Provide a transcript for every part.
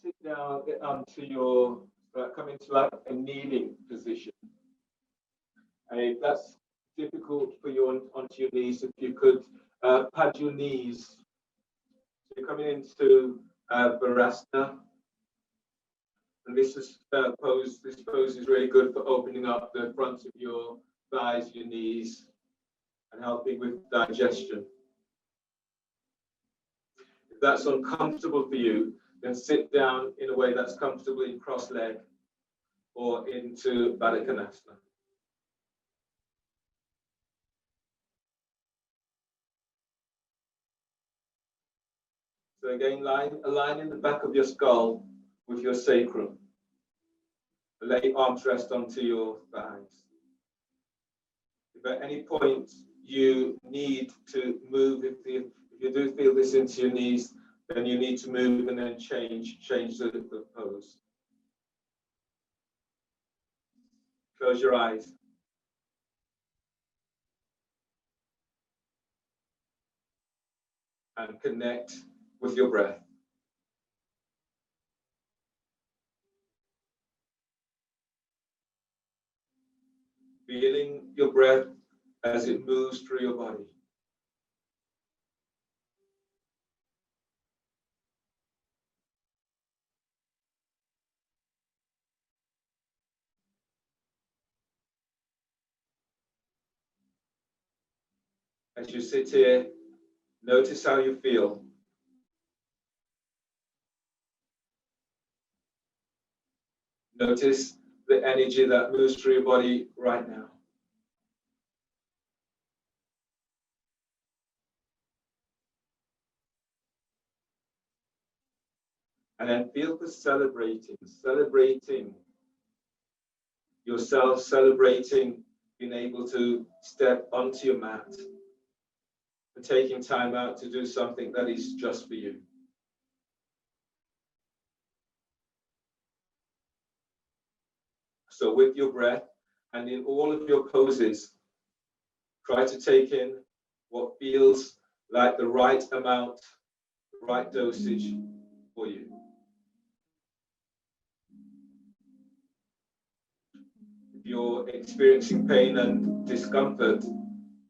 Sit down onto your, come into like a kneeling position. And if that's difficult for you onto your knees, if you could pad your knees. So you're coming into Virasana. And this pose is really good for opening up the front of your thighs, your knees, and helping with digestion. If that's uncomfortable for you, then sit down in a way that's comfortable in cross-leg or into Baddha Konasana. So again, aligning the back of your skull with your sacrum. Let your arms rest onto your thighs. If at any point you need to move, if you do feel this into your knees, then you need to move and then change the pose. Close your eyes. And connect with your breath. Feeling your breath as it moves through your body. As you sit here, notice how you feel. Notice the energy that moves through your body right now. And then feel for celebrating yourself, celebrating being able to step onto your mat, and taking time out to do something that is just for you. So with your breath and in all of your poses, try to take in what feels like the right amount, right dosage for you. If you're experiencing pain and discomfort,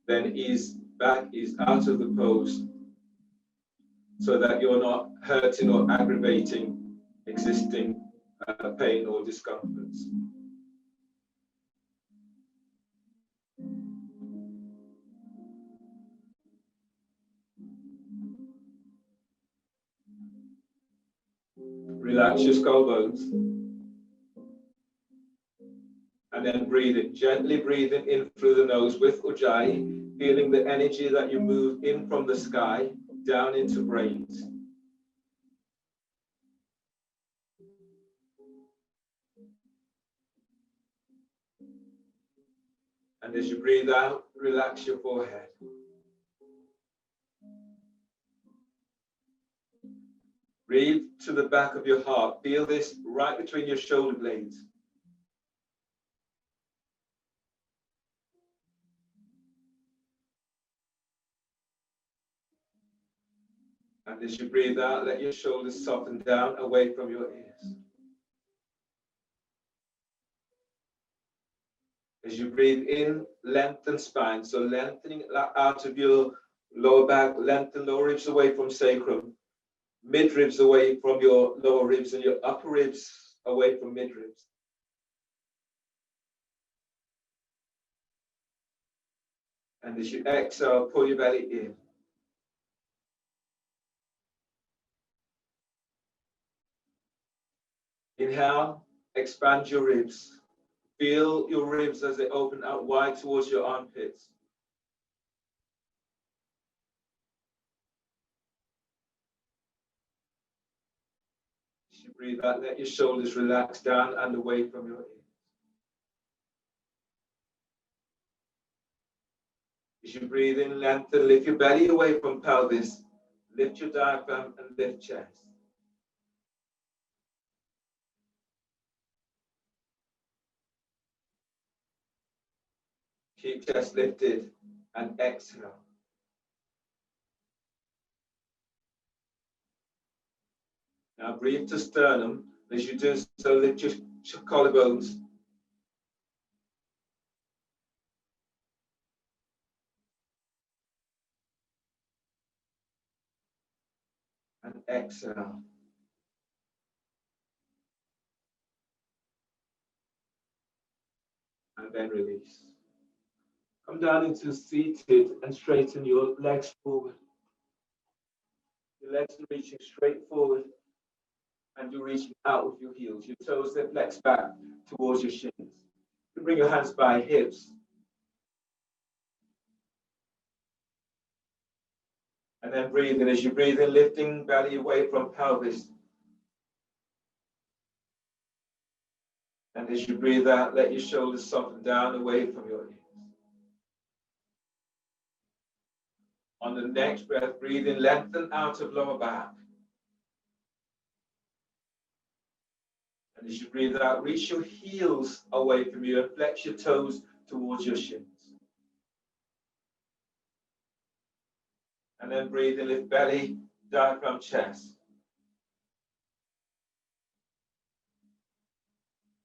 then ease out of the pose so that you're not hurting or aggravating existing pain or discomforts. Relax your skull bones. And then breathing, gently breathing in through the nose with Ujjayi, feeling the energy that you move in from the sky down into brains. And as you breathe out, relax your forehead. Breathe to the back of your heart. Feel this right between your shoulder blades. And as you breathe out, let your shoulders soften down away from your ears. As you breathe in, lengthen spine. So lengthening out of your lower back, lengthen lower ribs away from sacrum, mid ribs away from your lower ribs, and your upper ribs away from mid ribs. And as you exhale, pull your belly in. Inhale, expand your ribs. Feel your ribs as they open out wide towards your armpits. As you breathe out, let your shoulders relax down and away from your ears. As you breathe in, lengthen, lift your belly away from pelvis. Lift your diaphragm and lift chest. Keep chest lifted and exhale. Now breathe to sternum. As you do so, lift your collarbones. And exhale. And then release. Come down into seated and straighten your legs forward. Your legs are reaching straight forward and you're reaching out with your heels. Your toes then flex back towards your shins. You bring your hands by hips. And then breathe in. As you breathe in, lifting belly away from pelvis. And as you breathe out, let your shoulders soften down away from your ears. On the next breath, breathe in, lengthen out of lower back. And as you breathe out, reach your heels away from you and flex your toes towards your shins. And then breathe in, lift belly, diaphragm, chest.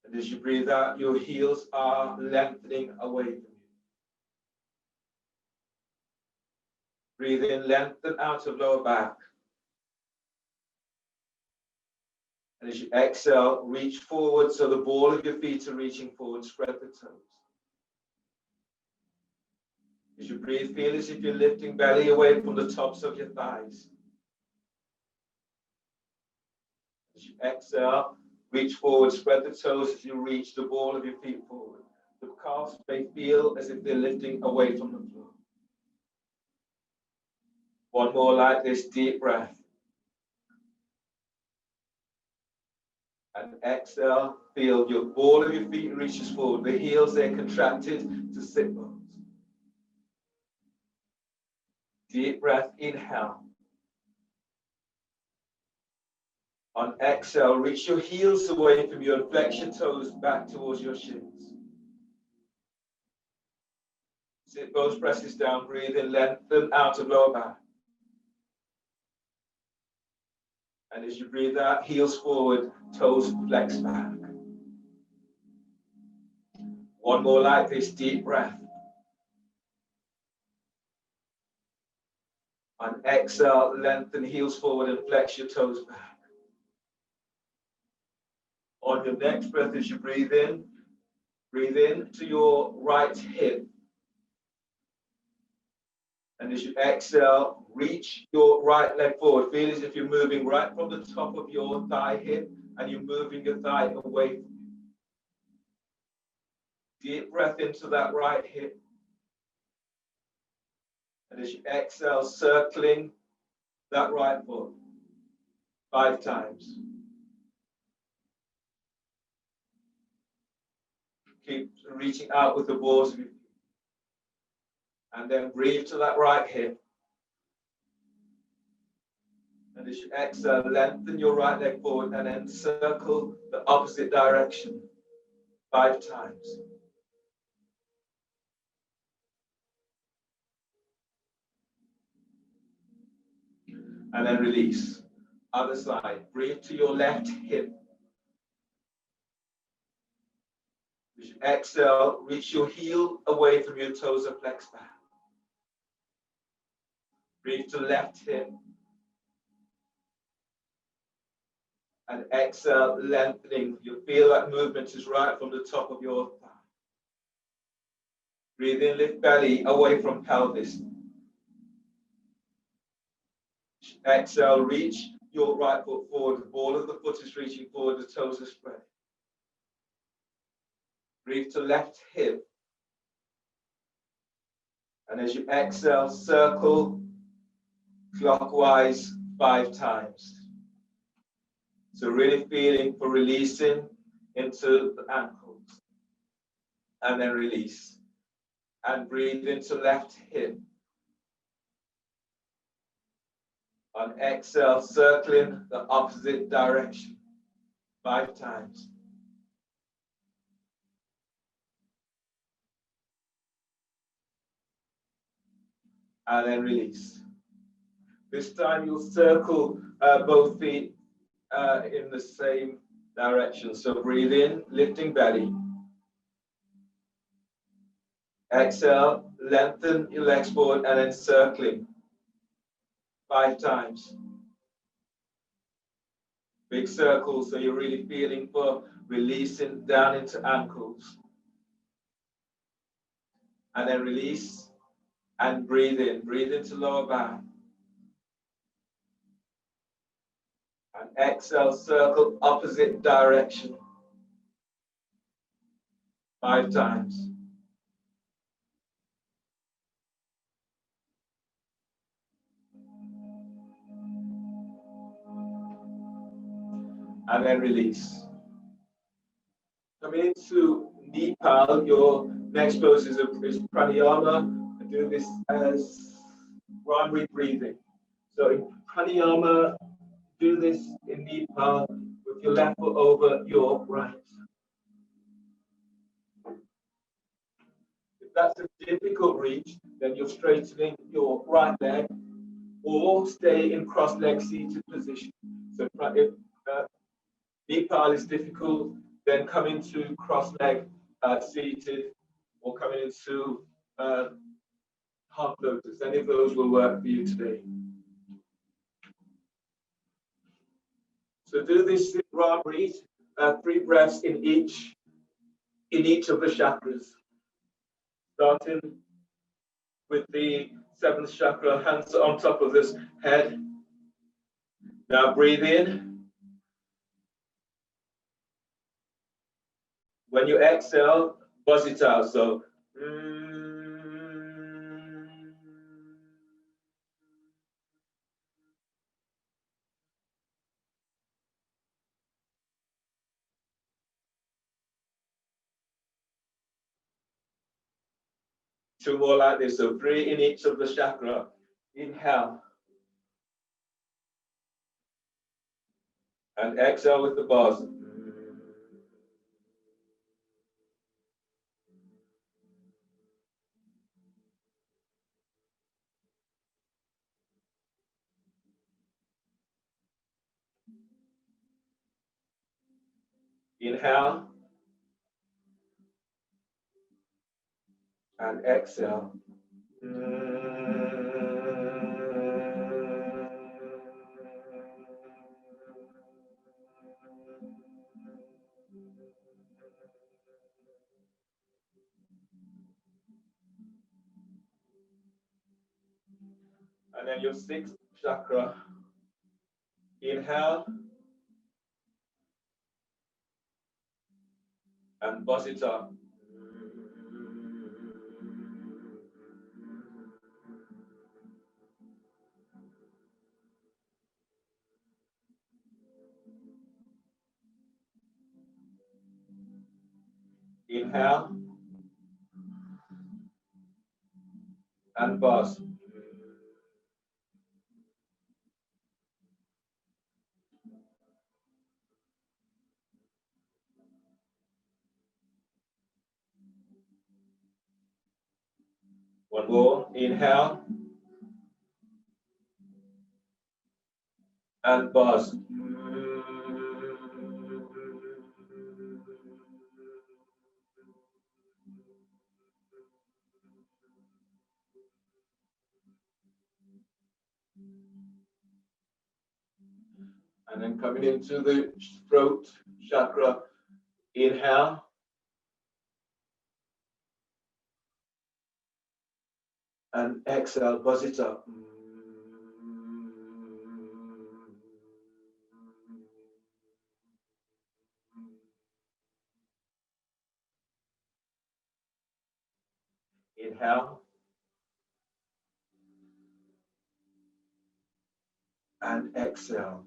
And as you breathe out, your heels are lengthening away from you. Breathe in, lengthen out of lower back. And as you exhale, reach forward so the ball of your feet are reaching forward, spread the toes. As you breathe, feel as if you're lifting belly away from the tops of your thighs. As you exhale, reach forward, spread the toes as you reach the ball of your feet forward. The calves may feel as if they're lifting away from the floor. One more like this, deep breath. And exhale, feel your ball of your feet reaches forward. The heels, they're contracted to sit bones. Deep breath, inhale. On exhale, reach your heels away from you and flex your toes back towards your shins. Sit both presses down, breathe in, lengthen out of lower back. And as you breathe out, heels forward, toes flex back. One more like this, deep breath. On exhale, lengthen heels forward and flex your toes back. On your next breath, as you breathe in to your right hip. And as you exhale, reach your right leg forward. Feel as if you're moving right from the top of your thigh hip and you're moving your thigh away from you. Deep breath into that right hip. And as you exhale, circling that right foot 5 times. Keep reaching out with the balls of your feet. And then breathe to that right hip. And as you exhale, lengthen your right leg forward and then circle the opposite direction 5 times. And then release. Other side. Breathe to your left hip. As you exhale, reach your heel away from your toes and flex back. Breathe to left hip. And exhale, lengthening. You feel that movement is right from the top of your thigh. Breathe in, lift belly away from pelvis. Exhale, reach your right foot forward. The ball of the foot is reaching forward, the toes are spread. Breathe to left hip. And as you exhale, circle clockwise 5 times. So really feeling for releasing into the ankles. And then release. And breathe into left hip. On exhale, circling the opposite direction 5 times. And then release. This time you'll circle both feet in the same direction. So breathe in, lifting belly. Exhale, lengthen your legs forward and then circling 5 times. Big circles, so you're really feeling for releasing down into ankles. And then release and breathe in. Breathe into lower back. And exhale, circle opposite direction 5 times. And then release. Coming into Nepal, your next pose is pranayama. I do this as primary breathing. So in pranayama, do this in Nepal with your left foot over your right. If that's a difficult reach, then you're straightening your right leg or stay in cross-leg seated position. So if Nepal is difficult, then come into cross-leg seated or coming into half lotus. Any of those will work for you today. So do this raw breathe, 3 breaths in each of the chakras. Starting with the 7th chakra, hands on top of this head. Now breathe in. When you exhale, buzz it out. So, two more like this. So 3 in each of the chakra. Inhale. And exhale with the buzz. Inhale. And exhale. And then your 6th chakra. Inhale. And buzz it up. Inhale. And buzz. One more. Inhale. And buzz. And then coming into the throat chakra. Inhale. And exhale, buzz it up. Inhale. And exhale.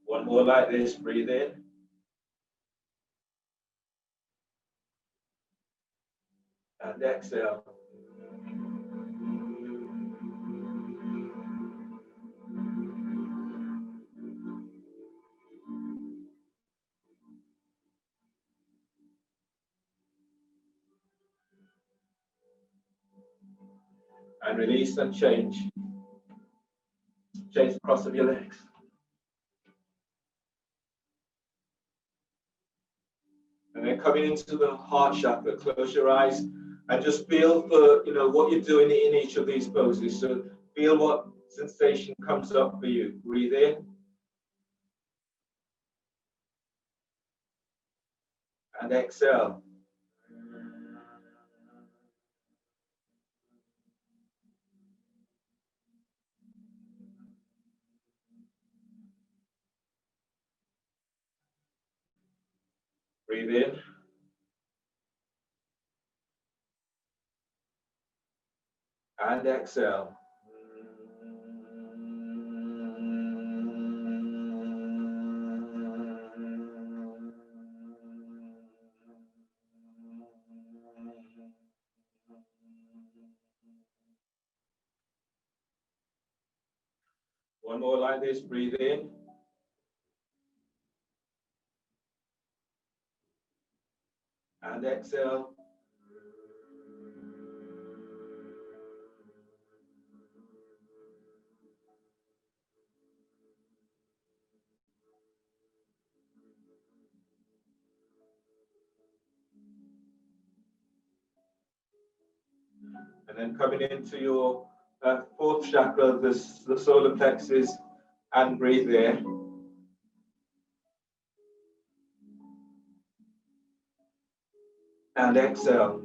One more like this, breathe in. And exhale. And release and change. Change the cross of your legs. And then coming into the heart chakra, close your eyes and just feel for, what you're doing in each of these poses. So feel what sensation comes up for you. Breathe in. And exhale. Breathe in. And exhale. One more like this. Breathe in. And exhale. And then coming into your fourth chakra, the solar plexus, and breathe in. And exhale.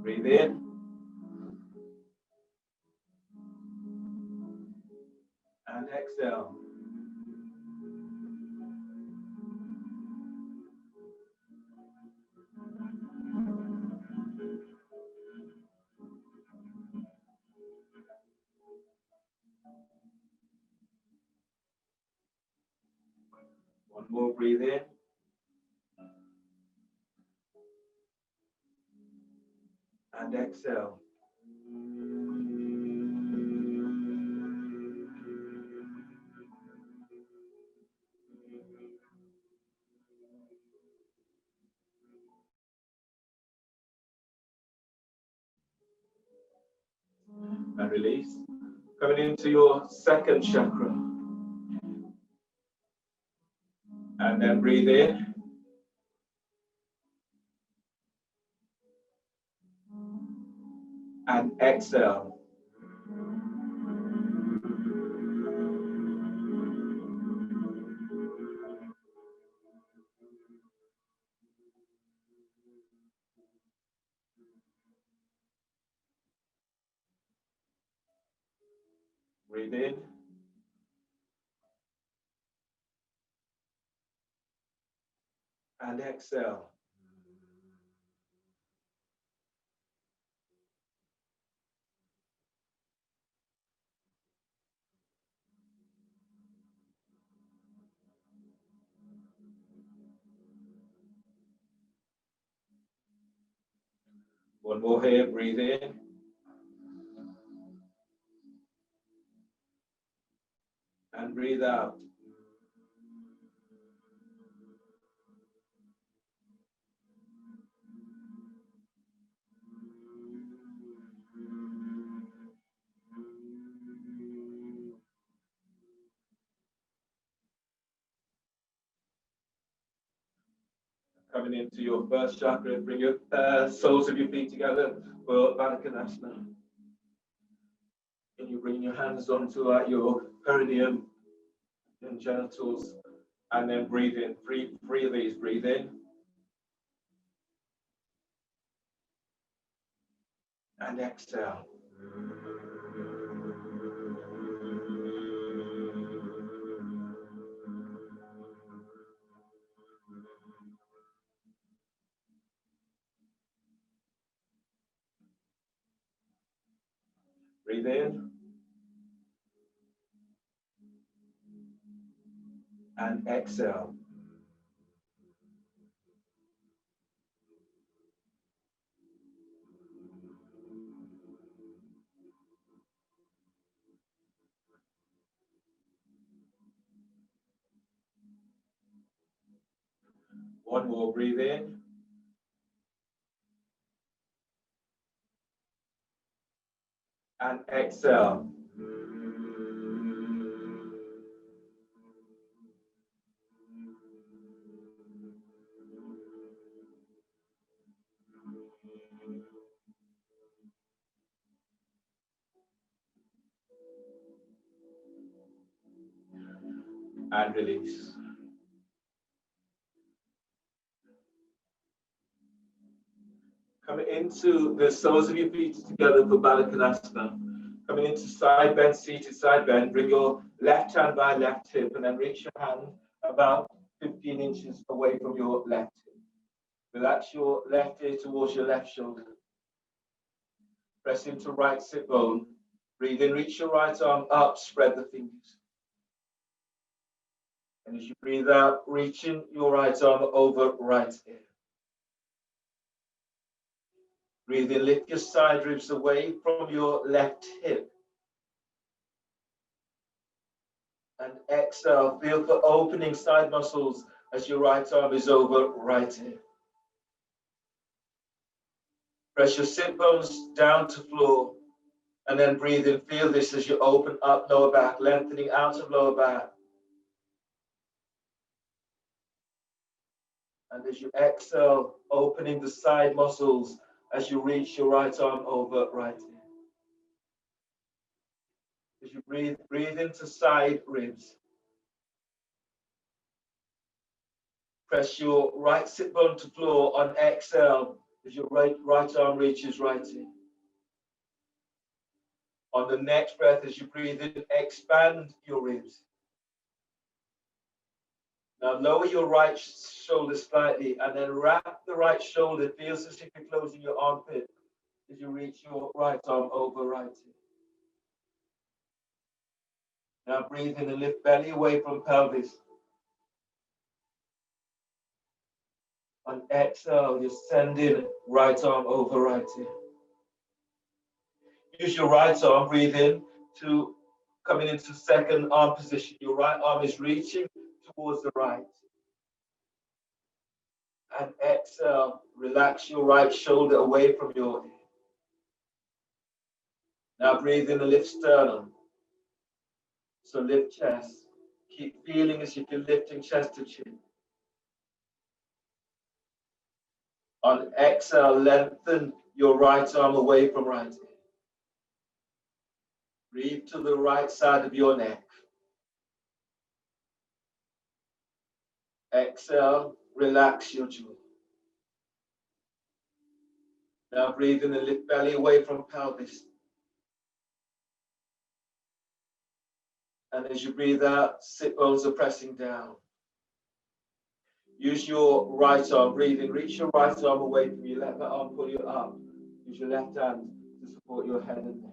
Breathe in. And exhale. One more, breathe in. And exhale. And release. Coming into your second chakra. And then breathe in. And exhale. Breathe in. And exhale. One more here, breathe in. And breathe out. Coming into your first chakra, bring your soles of your feet together for Baddha Konasana. And you bring your hands onto your perineum and genitals, and then breathe in. Three of these. Breathe in. And exhale. Breathe in. And exhale. One more, breathe in. And exhale. And release. Coming into the soles of your feet together for Baddha Konasana. Coming into side bend, seated side bend. Bring your left hand by left hip and then reach your hand about 15 inches away from your left hip. Relax your left ear towards your left shoulder. Press into right sit bone. Breathe in, reach your right arm up, spread the fingers. And as you breathe out, reaching your right arm over right ear. Breathe in, lift your side ribs away from your left hip. And exhale, feel for opening side muscles as your right arm is over right ear. Press your sit bones down to floor. And then breathe in, feel this as you open up lower back, lengthening out of lower back. And as you exhale, opening the side muscles as you reach your right arm over right ear. As you breathe into side ribs. Press your right sit bone to floor on exhale as your right arm reaches right ear. On the next breath, as you breathe in, expand your ribs. Now lower your right shoulder slightly and then wrap the right shoulder. Feels as if you're closing your armpit as you reach your right arm over right ear. Now breathe in and lift belly away from pelvis. On exhale, you send in right arm over right ear. Use your right arm, breathe in to coming into second arm position. Your right arm is reaching towards the right. And exhale, relax your right shoulder away from your ear. Now breathe in and lift sternum. So lift chest. Keep feeling as if you're lifting chest to chin. On exhale, lengthen your right arm away from right ear. Breathe to the right side of your neck. Exhale, relax your jaw. Now breathe in and lift belly away from pelvis. And as you breathe out, sit bones are pressing down. Use your right arm, breathe in, reach your right arm away from you, let that arm pull you up. Use your left hand to support your head and neck.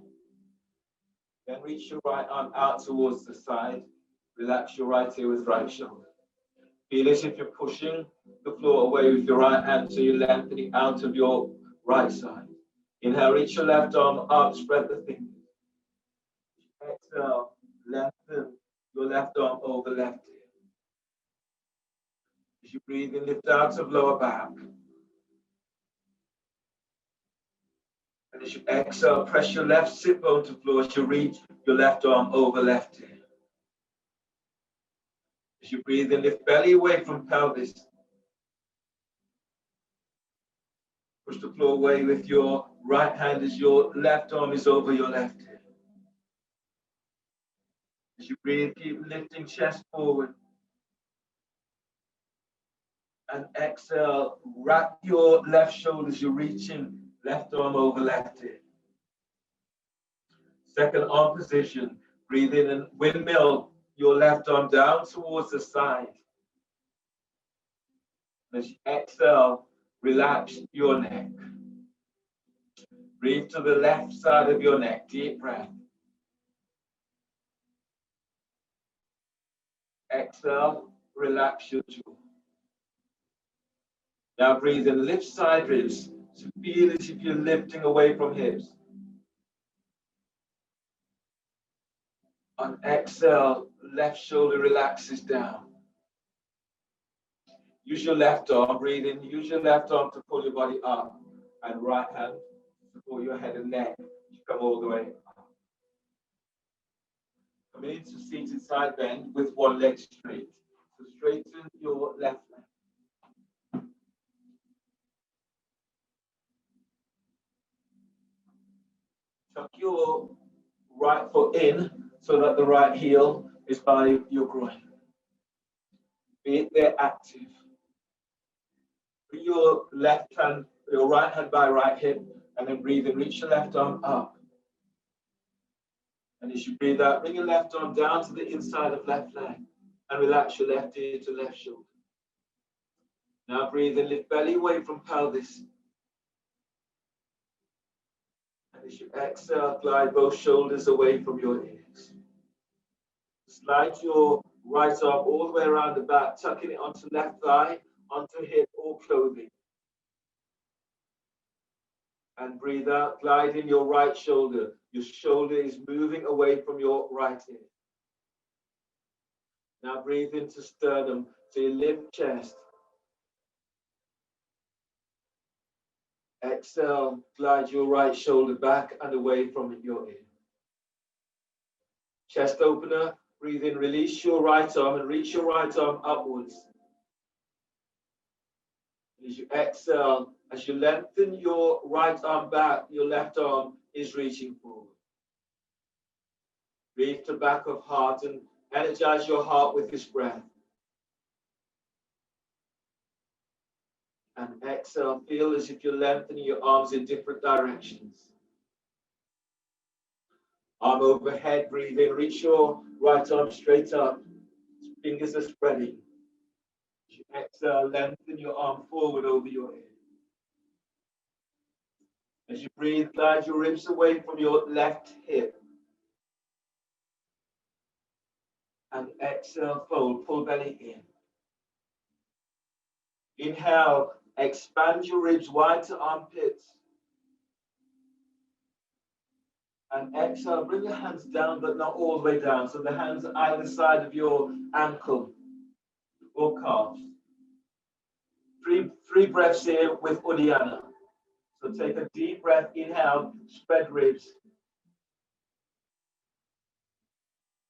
Then reach your right arm out towards the side. Relax your right ear with right shoulder. Feel as if you're pushing the floor away with your right hand, so you're lengthening out of your right side. Inhale, reach your left arm up, spread the fingers. Exhale, lengthen your left arm over left ear. As you breathe in, lift out of lower back. And as you exhale, press your left sit bone to floor as you reach your left arm over left ear. As you breathe in, lift belly away from pelvis. Push the floor away with your right hand as your left arm is over your left ear. As you breathe, keep lifting chest forward. And exhale, wrap your left shoulder as you're reaching left arm over left ear. Second arm position. Breathe in and windmill your left arm down towards the side. As you exhale, relax your neck. Breathe to the left side of your neck. Deep breath. Exhale, relax your jaw. Now breathe in, lift side ribs. So feel as if you're lifting away from hips. On exhale, left shoulder relaxes down. Use your left arm, breathe in. Use your left arm to pull your body up, and right hand support your head and neck. You come all the way up. Come into seated side bend with one leg straight. So straighten your left leg. Tuck your right foot in so that the right heel is by your groin. Be it there active. Bring your left hand, your right hand by right hip, and then breathe and reach your left arm up. And as you breathe out, bring your left arm down to the inside of left leg and relax your left ear to left shoulder. Now breathe and lift belly away from pelvis. And as you exhale, glide both shoulders away from your ears. Slide your right arm all the way around the back, tucking it onto left thigh, onto hip or clothing. And breathe out, gliding your right shoulder. Your shoulder is moving away from your right ear. Now breathe into sternum, so you lift chest. Exhale, glide your right shoulder back and away from your ear. Chest opener, breathe in, release your right arm and reach your right arm upwards. As you exhale, as you lengthen your right arm back, your left arm is reaching forward. Breathe to back of heart and energize your heart with this breath. And exhale, feel as if you're lengthening your arms in different directions. Arm overhead, breathe in, reach your right arm straight up. Fingers are spreading. As you exhale, lengthen your arm forward over your head. As you breathe, glide your ribs away from your left hip. And exhale, fold, pull belly in. Inhale, expand your ribs wide to armpits. And exhale, bring your hands down, but not all the way down. So the hands are either side of your ankle or calves. Three breaths here with Uddiyana. So take a deep breath, inhale, spread ribs.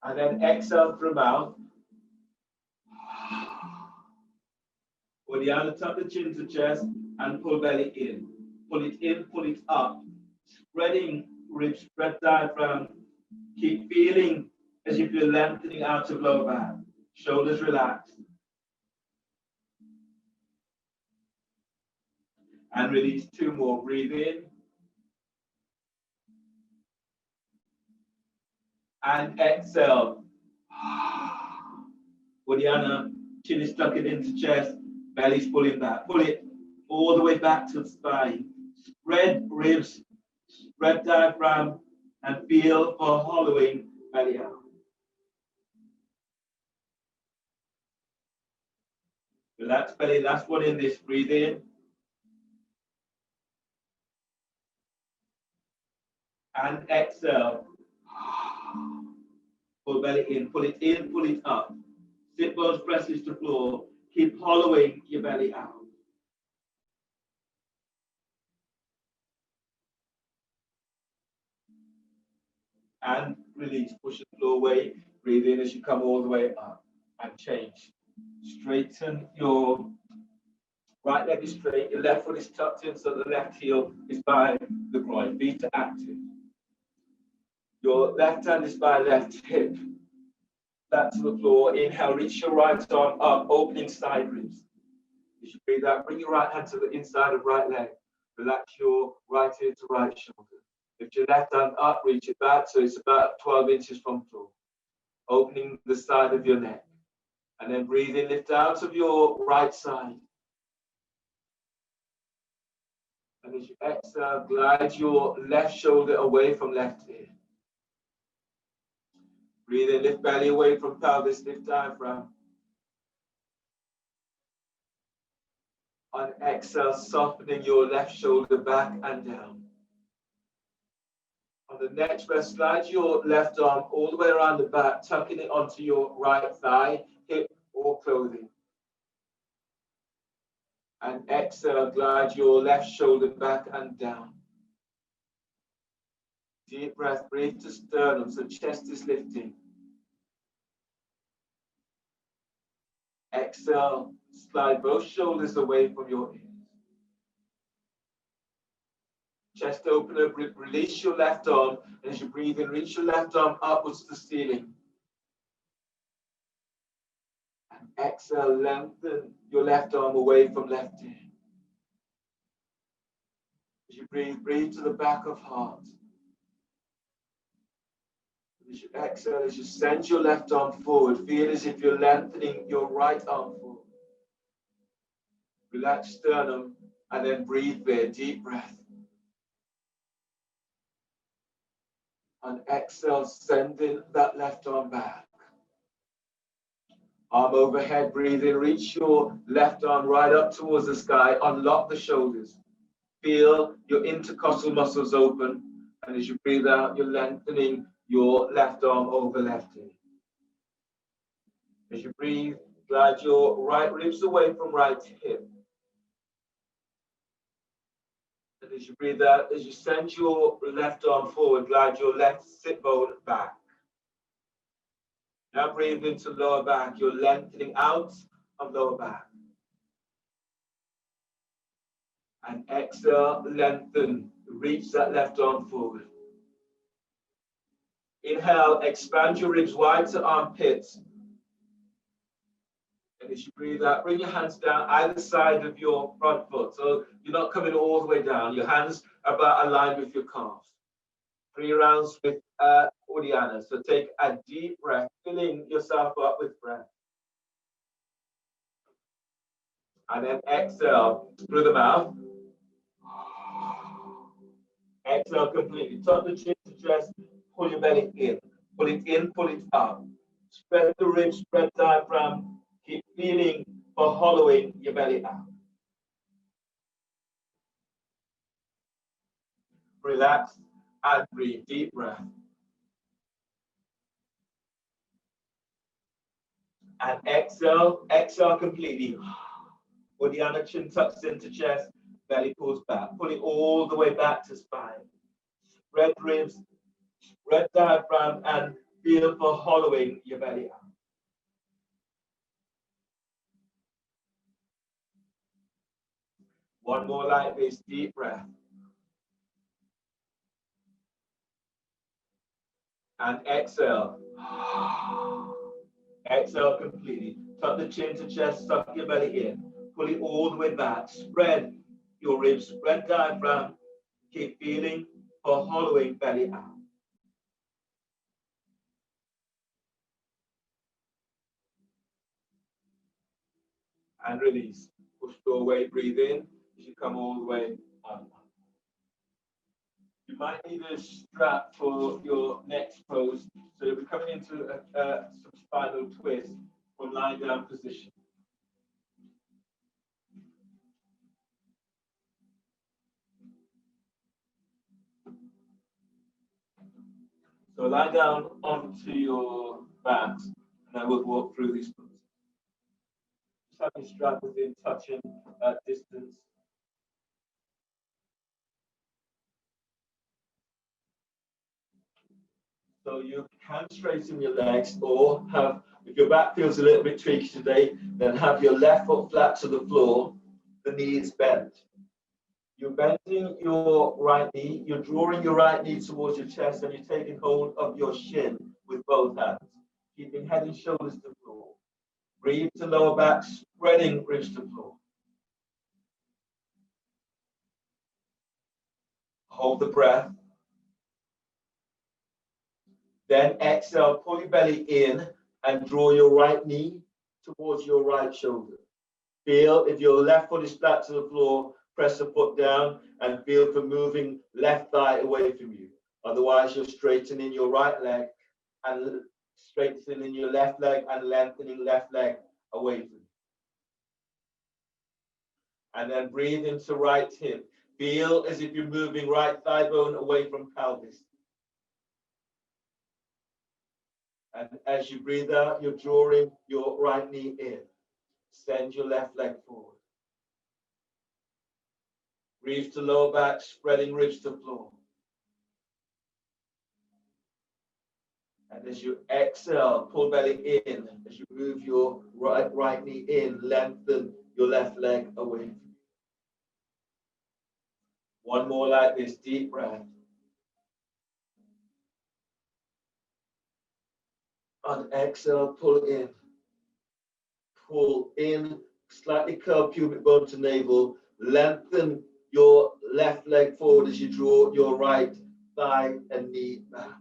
And then exhale through mouth. Uddiyana, tuck the chin to chest and pull belly in. Pull it up. Spreading ribs, spread diaphragm. Keep feeling as if you're lengthening out of lower back. Shoulders relaxed. And release two more. Breathe in. And exhale. Uddiyana, chin is tucking into chest, belly's pulling back. Pull it all the way back to the spine. Spread ribs, spread diaphragm, and feel for hollowing belly out. Relax belly, last one in this. Breathe in. And exhale. Pull belly in, pull it up. Sit bones presses to floor. Keep hollowing your belly out. And release, push the floor away. Breathe in as you come all the way up and change. Straighten your right leg is straight, your left foot is tucked in so the left heel is by the groin. Feet are active. Your left hand is by left hip. Back to the floor. Inhale, reach your right arm up, opening side ribs. As you breathe out, bring your right hand to the inside of right leg. Relax your right ear to right shoulder. Lift your left hand up, reach it back, so it's about 12 inches from floor. Opening the side of your neck. And then breathe in, lift out of your right side. And as you exhale, glide your left shoulder away from left ear. Breathe in, lift belly away from pelvis, lift diaphragm. On exhale, softening your left shoulder back and down. On the next breath, slide your left arm all the way around the back, tucking it onto your right thigh, hip, or clothing. And exhale, glide your left shoulder back and down. Deep breath, breathe to sternum, so chest is lifting. Exhale, slide both shoulders away from your ears. Chest open up, release your left arm, and as you breathe in, reach your left arm upwards to the ceiling. And exhale, lengthen your left arm away from left ear. As you breathe, breathe to the back of heart. As you exhale, as you send your left arm forward, feel as if you're lengthening your right arm forward. Relax sternum, and then breathe there, deep breath. And exhale, sending that left arm back. Arm overhead, breathe in, reach your left arm right up towards the sky, unlock the shoulders. Feel your intercostal muscles open, and as you breathe out, you're lengthening your left arm over left ear. As you breathe, glide your right ribs away from right hip. And as you breathe out, as you send your left arm forward, glide your left sit bone back. Now breathe into lower back. You're lengthening out of lower back. And exhale, lengthen. Reach that left arm forward. Inhale, expand your ribs wide to armpits. And as you breathe out, bring your hands down either side of your front foot. So you're not coming all the way down. Your hands are about aligned with your calves. 3 rounds with Uddiyana. So take a deep breath, filling yourself up with breath. And then exhale through the mouth. Exhale completely. Tuck the chin to chest. Pull your belly in. Pull it in, pull it up. Spread the ribs, spread diaphragm. Keep feeling for hollowing your belly out. Relax and breathe. Deep breath. And exhale. Exhale completely. Uddiyana, chin tucks into chest. Belly pulls back. Pull it all the way back to spine. Spread ribs, spread diaphragm, and feel for hollowing your belly out. One more like this, deep breath. And exhale. Exhale completely. Tuck the chin to chest, suck your belly in. Pull it all the way back. Spread your ribs, spread diaphragm. Keep feeling for hollowing belly out. And release. Push the away, breathe in. You should come all the way up. You might need a strap for your next pose. So you'll be coming into some spinal twist from lying down position. So lie down onto your back, and I will walk through these poses. Just have your strap within touching distance. So you can straighten your legs, or have, if your back feels a little bit tricky today, then have your left foot flat to the floor, the knees bent. You're bending your right knee, you're drawing your right knee towards your chest, and you're taking hold of your shin with both hands, keeping head and shoulders to the floor. Breathe to lower back, spreading ribs to floor. Hold the breath. Then exhale, pull your belly in and draw your right knee towards your right shoulder. Feel if your left foot is flat to the floor, press the foot down and feel for moving left thigh away from you. Otherwise, you're straightening your right leg and straightening your left leg and lengthening left leg away from you. And then breathe into right hip. Feel as if you're moving right thigh bone away from pelvis. And as you breathe out, you're drawing your right knee in. Send your left leg forward. Breathe to lower back, spreading ribs to floor. And as you exhale, pull belly in. As you move your right knee in, lengthen your left leg away. One more like this, deep breath. And exhale, pull in. Pull in, slightly curve pubic bone to navel. Lengthen your left leg forward as you draw your right thigh and knee back.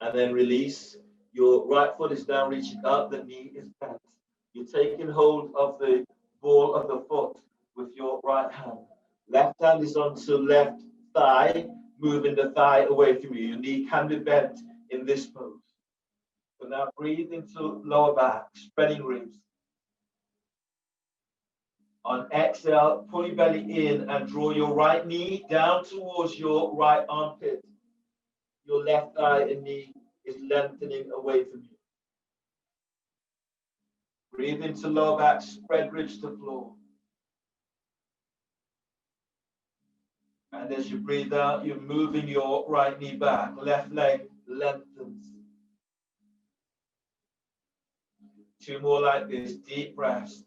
And then release. Your right foot is down, reaching up, the knee is bent. You're taking hold of the ball of the foot with your right hand. Left hand is onto left thigh, moving the thigh away from you. Your knee can be bent in this pose. So now breathe into lower back, spreading ribs. On exhale, pull your belly in and draw your right knee down towards your right armpit. Your left thigh and knee is lengthening away from you. Breathe into lower back, spread ribs to floor. And as you breathe out, you're moving your right knee back, left leg lengthens. Two more like this, deep breaths.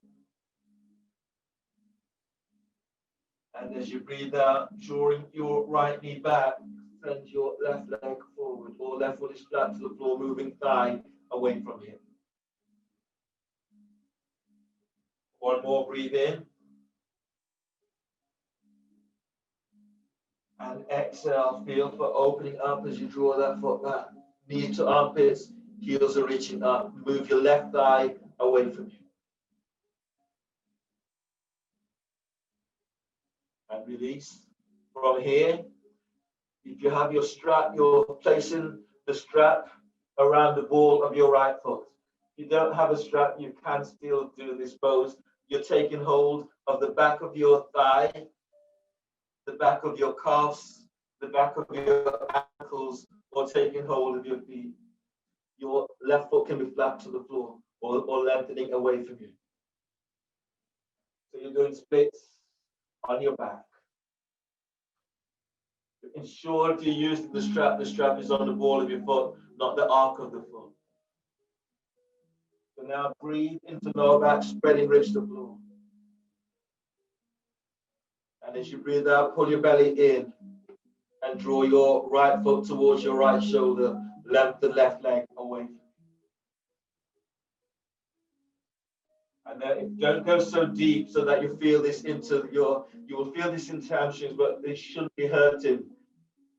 And as you breathe out, drawing your right knee back, send your left leg forward, or left foot is flat to the floor, moving thigh away from him. One more, breathe in. And exhale, feel for opening up as you draw that foot back. Knee to armpits, heels are reaching up. Move your left thigh away from you. And release. From here, if you have your strap, you're placing the strap around the ball of your right foot. If you don't have a strap, you can still do this pose. You're taking hold of the back of your thigh, the back of your calves, the back of your ankles, or taking hold of your feet. Your left foot can be flat to the floor or lengthening away from you. So you're doing splits on your back. Ensure if you're using the strap is on the ball of your foot, not the arc of the foot. So now breathe into lower back, spreading ribs to floor. And as you breathe out, pull your belly in and draw your right foot towards your right shoulder, lengthen left leg away. And then don't go so deep so that you feel this into you will feel this into hamstrings, but they shouldn't be hurting.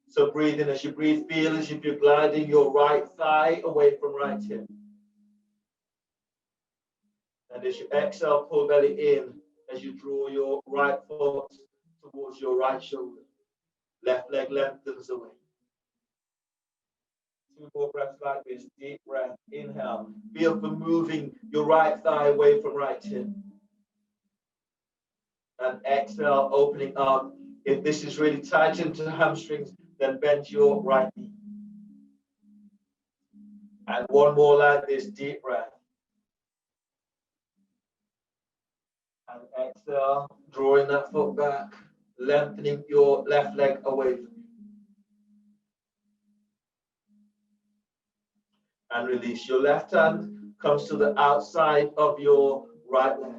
So breathe in. As you breathe, feel as if you're gliding your right thigh away from right hip. And as you exhale, pull belly in as you draw your right foot towards your right shoulder. Left leg lengthens away. Two more breaths like this. Deep breath. Inhale. Feel for moving your right thigh away from right hip. And exhale, opening up. If this is really tight into the hamstrings, then bend your right knee. And one more like this. Deep breath. And exhale, drawing that foot back, lengthening your left leg away from you. And release. Your left hand comes to the outside of your right leg.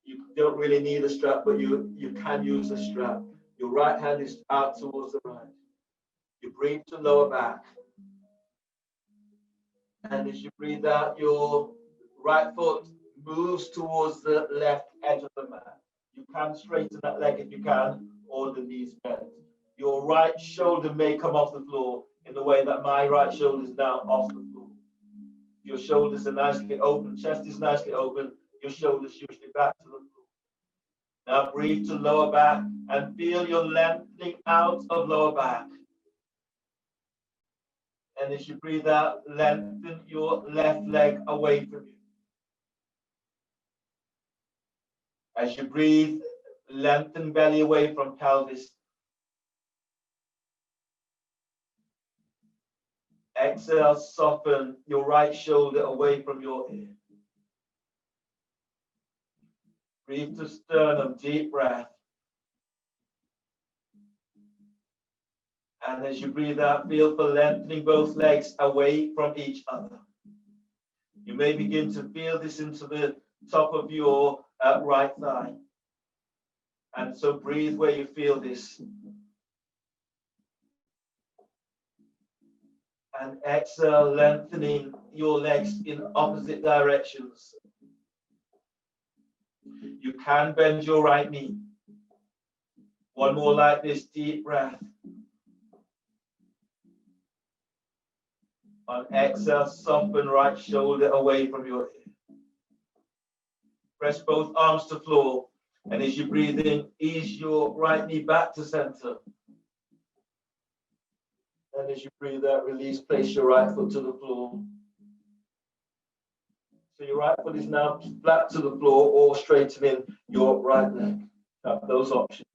You don't really need a strap, but you can use a strap. Your right hand is out towards the right. You breathe to lower back. And as you breathe out, your right foot moves towards the left edge of the mat. You can straighten that leg if you can, or the knees bent. Your right shoulder may come off the floor in the way that my right shoulder is now off the floor. Your shoulders are nicely open, chest is nicely open, your shoulders usually back to the floor. Now breathe to lower back and feel your lengthening out of lower back. And as you breathe out, lengthen your left leg away from you. As you breathe, lengthen belly away from pelvis. Exhale, soften your right shoulder away from your ear. Breathe to sternum, deep breath. And as you breathe out, feel for lengthening both legs away from each other. You may begin to feel this into the top of your right thigh. And so breathe where you feel this. And exhale, lengthening your legs in opposite directions. You can bend your right knee. One more like this, deep breath. On exhale, soften right shoulder away from your ear. Press both arms to floor. And as you breathe in, ease your right knee back to center. And as you breathe out, release, place your right foot to the floor. So your right foot is now flat to the floor or straightening your right leg. Have those options.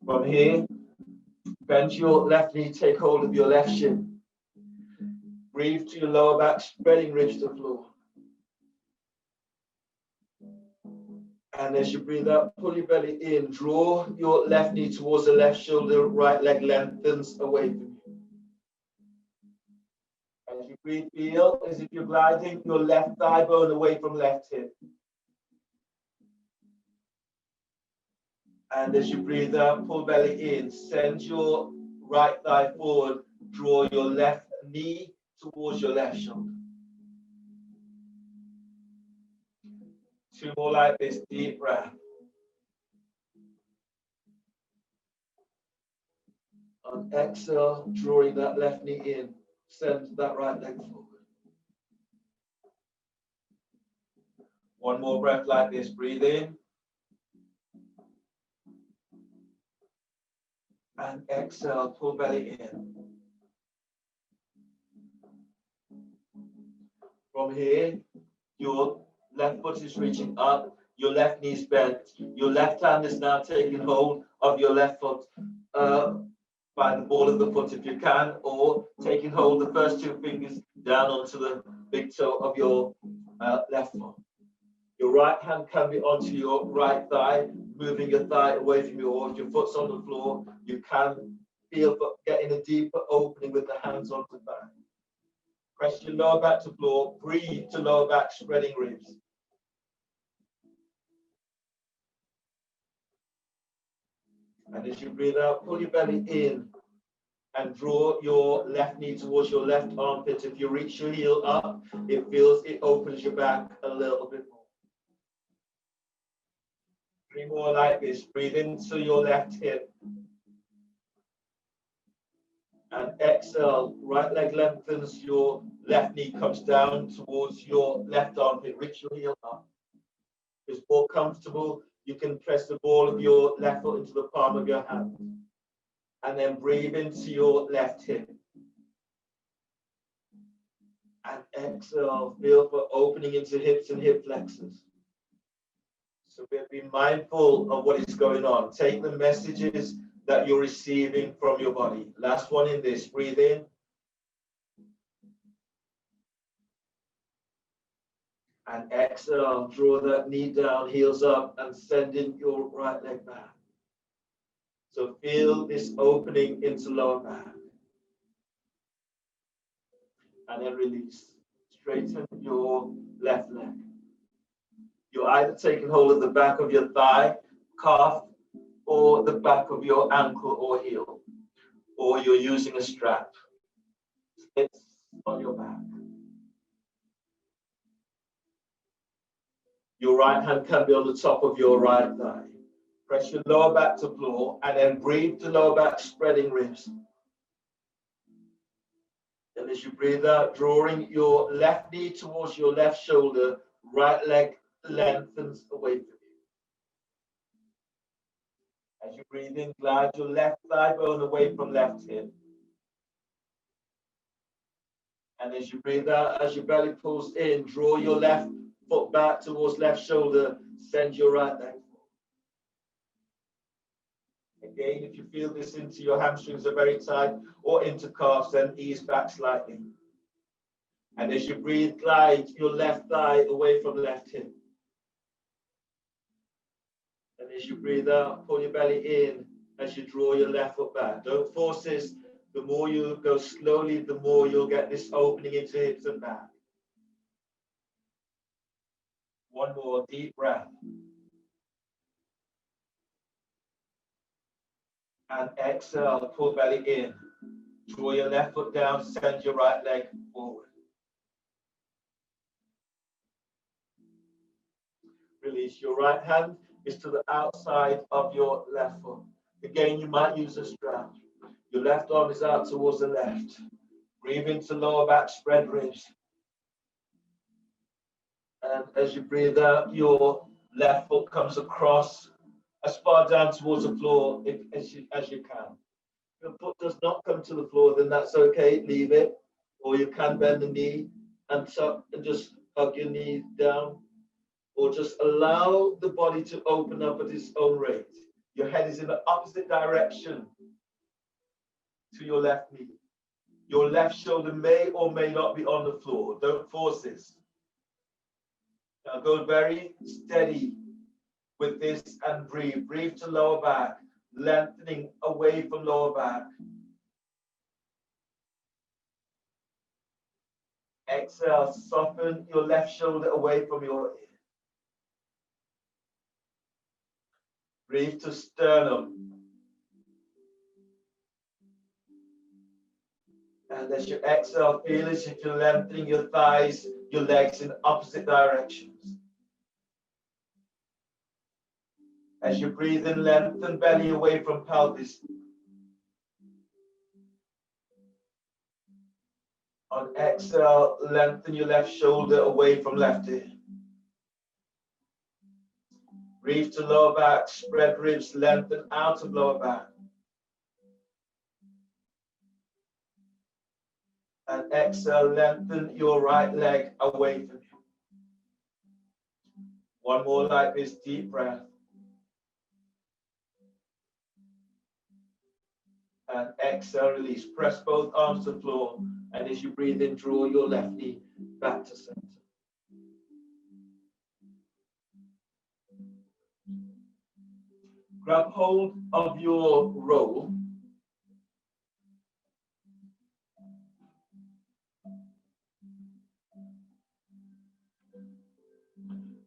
From here, bend your left knee, take hold of your left shin. Breathe to your lower back, spreading ribs to the floor. And as you breathe out, pull your belly in. Draw your left knee towards the left shoulder, right leg lengthens away from you. As you breathe, feel as if you're gliding your left thigh bone away from left hip. And as you breathe out, pull belly in. Send your right thigh forward. Draw your left knee towards your left shoulder. Two more like this, deep breath. On exhale, drawing that left knee in, send that right leg forward. One more breath like this, breathe in. And exhale, pull belly in. From here, your left foot is reaching up, your left knee is bent, your left hand is now taking hold of your left foot by the ball of the foot if you can, or taking hold the first two fingers down onto the big toe of your left foot. Your right hand can be onto your right thigh, moving your thigh away from you, or if your foot's on the floor, you can feel for getting a deeper opening with the hands onto the thigh. Press your lower back to floor, breathe to lower back, spreading ribs. And as you breathe out, pull your belly in and draw your left knee towards your left armpit. If you reach your heel up, it opens your back a little bit more. Three more like this. Breathe into your left hip. And exhale, right leg lengthens, your left knee comes down towards your left armpit. Reach your heel up. If it's more comfortable, you can press the ball of your left foot into the palm of your hand. And then breathe into your left hip. And exhale, feel for opening into hips and hip flexors. So be mindful of what is going on. Take the messages that you're receiving from your body. Last one in this, breathe in. And exhale, draw that knee down, heels up, and send in your right leg back. So feel this opening into lower back. And then release. Straighten your left leg. You're either taking hold of the back of your thigh, calf, or the back of your ankle or heel, or you're using a strap. It's on your back. Your right hand can be on the top of your right thigh. Press your lower back to floor and then breathe to lower back, spreading ribs. And as you breathe out, drawing your left knee towards your left shoulder, right leg lengthens away from you. As you breathe in, glide your left thigh bone away from left hip. And as you breathe out, as your belly pulls in, draw your left foot back towards left shoulder, send your right leg forward. Again, if you feel this into your hamstrings are very tight or into calves, then ease back slightly. And as you breathe, glide your left thigh away from left hip. And as you breathe out, pull your belly in as you draw your left foot back. Don't force this. The more you go slowly, the more you'll get this opening into hips and back. One more deep breath. And exhale, pull belly in. Draw your left foot down, send your right leg forward. Release. Your right hand is to the outside of your left foot. Again, you might use a strap. Your left arm is out towards the left. Breathe into lower back, spread ribs. And as you breathe out, your left foot comes across as far down towards the floor as you can. If your foot does not come to the floor, then that's okay, leave it. Or you can bend the knee and just hug your knee down. Or just allow the body to open up at its own rate. Your head is in the opposite direction to your left knee. Your left shoulder may or may not be on the floor. Don't force this. Now go very steady with this and breathe. Breathe to lower back, lengthening away from lower back. Exhale, soften your left shoulder away from your ear. Breathe to sternum. And as you exhale, feel as if you're lengthening your thighs, your legs in opposite directions. As you breathe in, lengthen belly away from pelvis. On exhale, lengthen your left shoulder away from left ear. Breathe to lower back, spread ribs, lengthen out of lower back. And exhale, lengthen your right leg away from you. One more like this, deep breath. And exhale, release. Press both arms to the floor. And as you breathe in, draw your left knee back to center. Grab hold of your roll.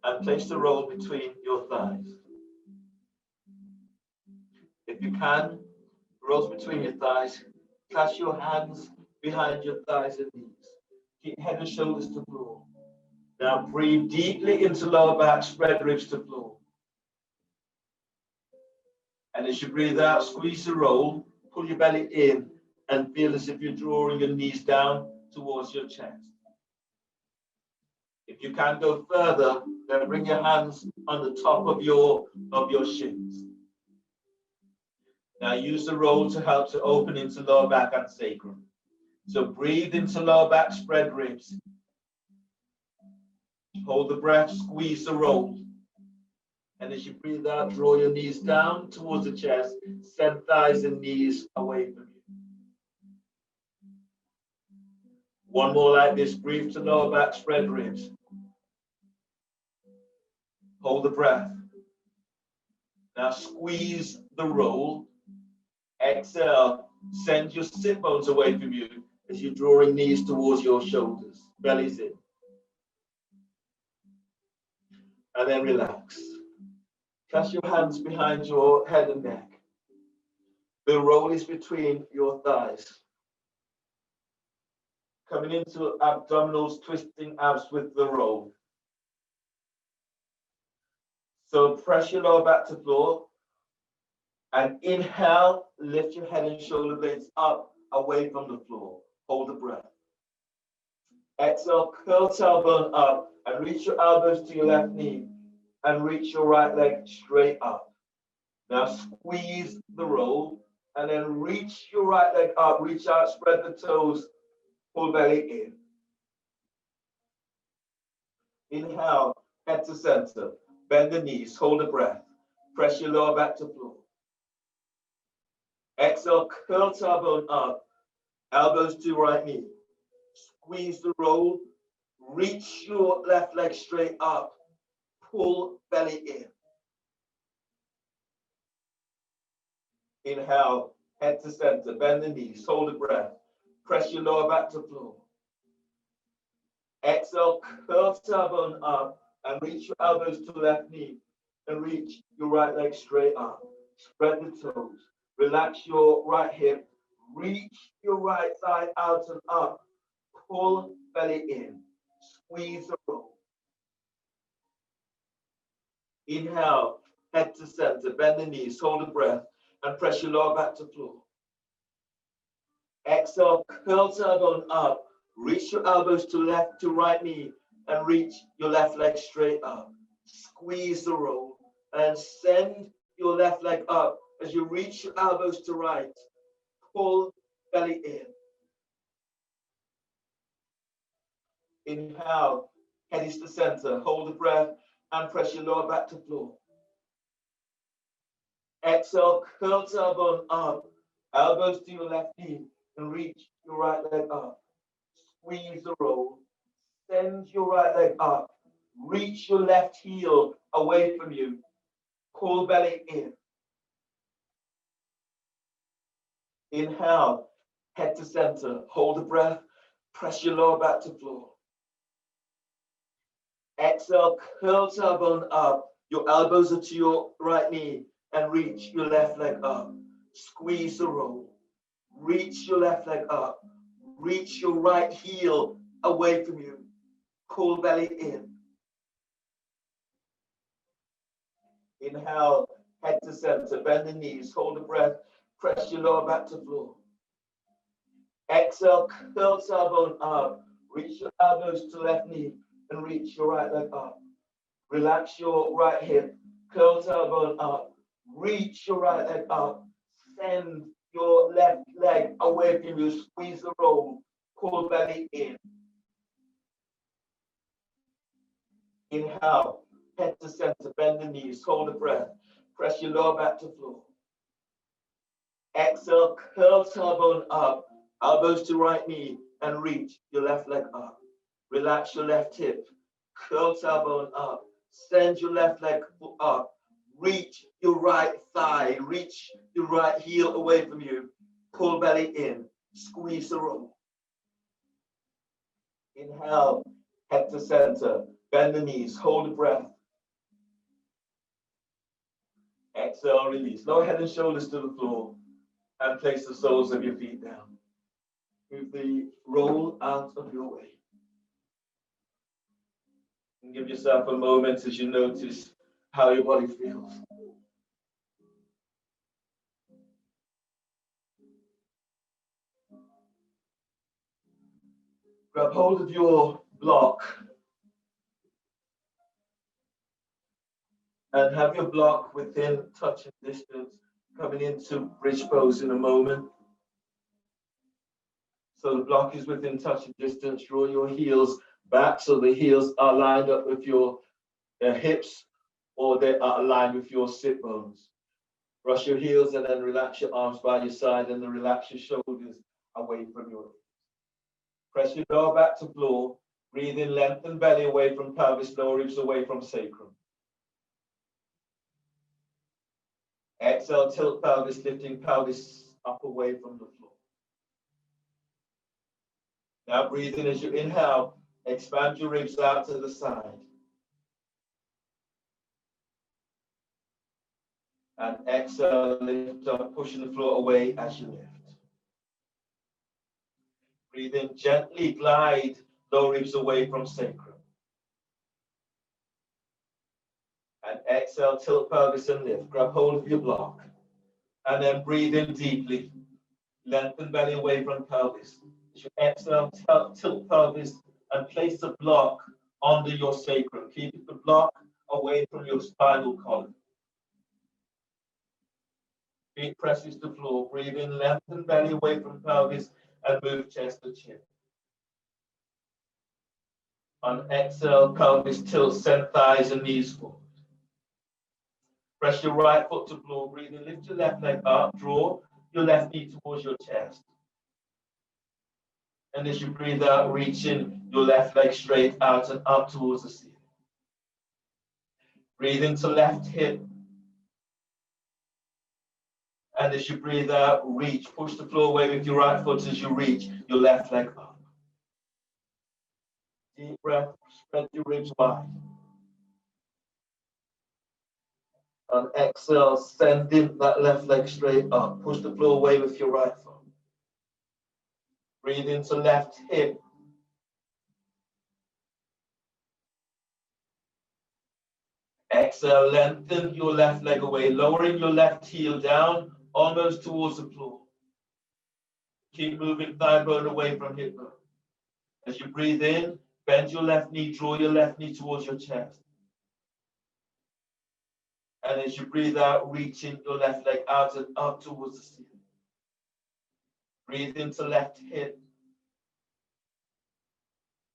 And place the roll between your thighs. If you can, rolls between your thighs. Clasp your hands behind your thighs and knees. Keep head and shoulders to floor. Now breathe deeply into lower back, spread ribs to floor. And as you breathe out, squeeze the roll, pull your belly in, and feel as if you're drawing your knees down towards your chest. If you can go further, then bring your hands on the top of your shins. Now use the roll to help to open into lower back and sacrum. So breathe into lower back, spread ribs. Hold the breath, squeeze the roll. And as you breathe out, draw your knees down towards the chest, send thighs and knees away from you. One more like this, breathe to lower back, spread ribs. Hold the breath. Now squeeze the roll. Exhale, send your sit bones away from you as you're drawing knees towards your shoulders, belly's in. And then relax. Clasp your hands behind your head and neck. The roll is between your thighs. Coming into abdominals, twisting abs with the roll. So press your lower back to floor. And inhale, lift your head and shoulder blades up, away from the floor. Hold the breath. Exhale, curl tailbone up and reach your elbows to your left knee and reach your right leg straight up. Now squeeze the roll and then reach your right leg up, reach out, spread the toes, pull belly in. Inhale, head to center, bend the knees, hold the breath. Press your lower back to floor. Exhale, curl tailbone up, elbows to right knee. Squeeze the roll, reach your left leg straight up, pull belly in. Inhale, head to center, bend the knees, hold the breath. Press your lower back to floor. Exhale, curl tailbone up and reach your elbows to left knee and reach your right leg straight up. Spread the toes. Relax your right hip. Reach your right thigh out and up. Pull belly in. Squeeze the roll. Inhale, head to center, bend the knees, hold the breath, and press your lower back to floor. Exhale, curl tailbone up. Reach your elbows to left to right knee and reach your left leg straight up. Squeeze the roll and send your left leg up as you reach your elbows to right. Pull belly in. Inhale, head is to center. Hold the breath and press your lower back to floor. Exhale, curl tailbone up. Elbows to your left knee and reach your right leg up. Squeeze the roll. Send your right leg up. Reach your left heel away from you. Pull belly in. Inhale, head to center. Hold the breath. Press your lower back to floor. Exhale, curl tailbone up. Your elbows are to your right knee and reach your left leg up. Squeeze the roll. Reach your left leg up. Reach your right heel away from you. Pull belly in. Inhale, head to center. Bend the knees. Hold the breath. Press your lower back to floor. Exhale, curl tailbone up. Reach your elbows to left knee and reach your right leg up. Relax your right hip. Curl tailbone up. Reach your right leg up. Send your left leg away from you. Squeeze the roll. Pull belly in. Inhale, head to center. Bend the knees. Hold the breath. Press your lower back to floor. Exhale, curl tailbone up. Elbows to right knee and reach your left leg up. Relax your left hip. Curl tailbone up. Send your left leg up. Reach your right thigh. Reach your right heel away from you. Pull belly in. Squeeze the roll. Inhale, head to center. Bend the knees. Hold the breath. Exhale, release. Lower head and shoulders to the floor and place the soles of your feet down. Move the roll out of your way. And give yourself a moment as you notice how your body feels. Grab hold of your block and have your block within touching distance, coming into bridge pose in a moment. So the block is within touching distance. Draw your heels back so the heels are lined up with your hips, or they are aligned with your sit bones. Brush your heels and then relax your arms by your side and then relax your shoulders away from your hips. Press your lower back to floor. Breathe in, lengthen belly away from pelvis, lower ribs away from sacrum. Exhale, tilt pelvis, lifting pelvis up away from the floor. Now breathe in as you inhale, expand your ribs out to the side. And exhale, lift up, pushing the floor away as you lift. Breathe in, gently glide lower ribs away from sacrum. And exhale, tilt pelvis and lift. Grab hold of your block. And then breathe in deeply. Lengthen belly away from pelvis. As you exhale, tilt pelvis and place the block under your sacrum. Keep the block away from your spinal column. Feet presses to floor. Breathe in, lengthen belly away from pelvis and move chest to chin. On exhale, pelvis tilt, send thighs and knees forward. Press your right foot to floor. Breathe in, lift your left leg up. Draw your left knee towards your chest. And as you breathe out, reaching your left leg straight out and up towards the ceiling. Breathe into left hip. And as you breathe out, reach. Push the floor away with your right foot as you reach your left leg up. Deep breath, spread your ribs wide. And exhale, sending that left leg straight up. Push the floor away with your right foot. Breathe into left hip. Exhale, lengthen your left leg away, lowering your left heel down almost towards the floor. Keep moving thigh bone away from hip bone. As you breathe in, bend your left knee, draw your left knee towards your chest. And as you breathe out, reaching your left leg out and up towards the ceiling. Breathe into left hip.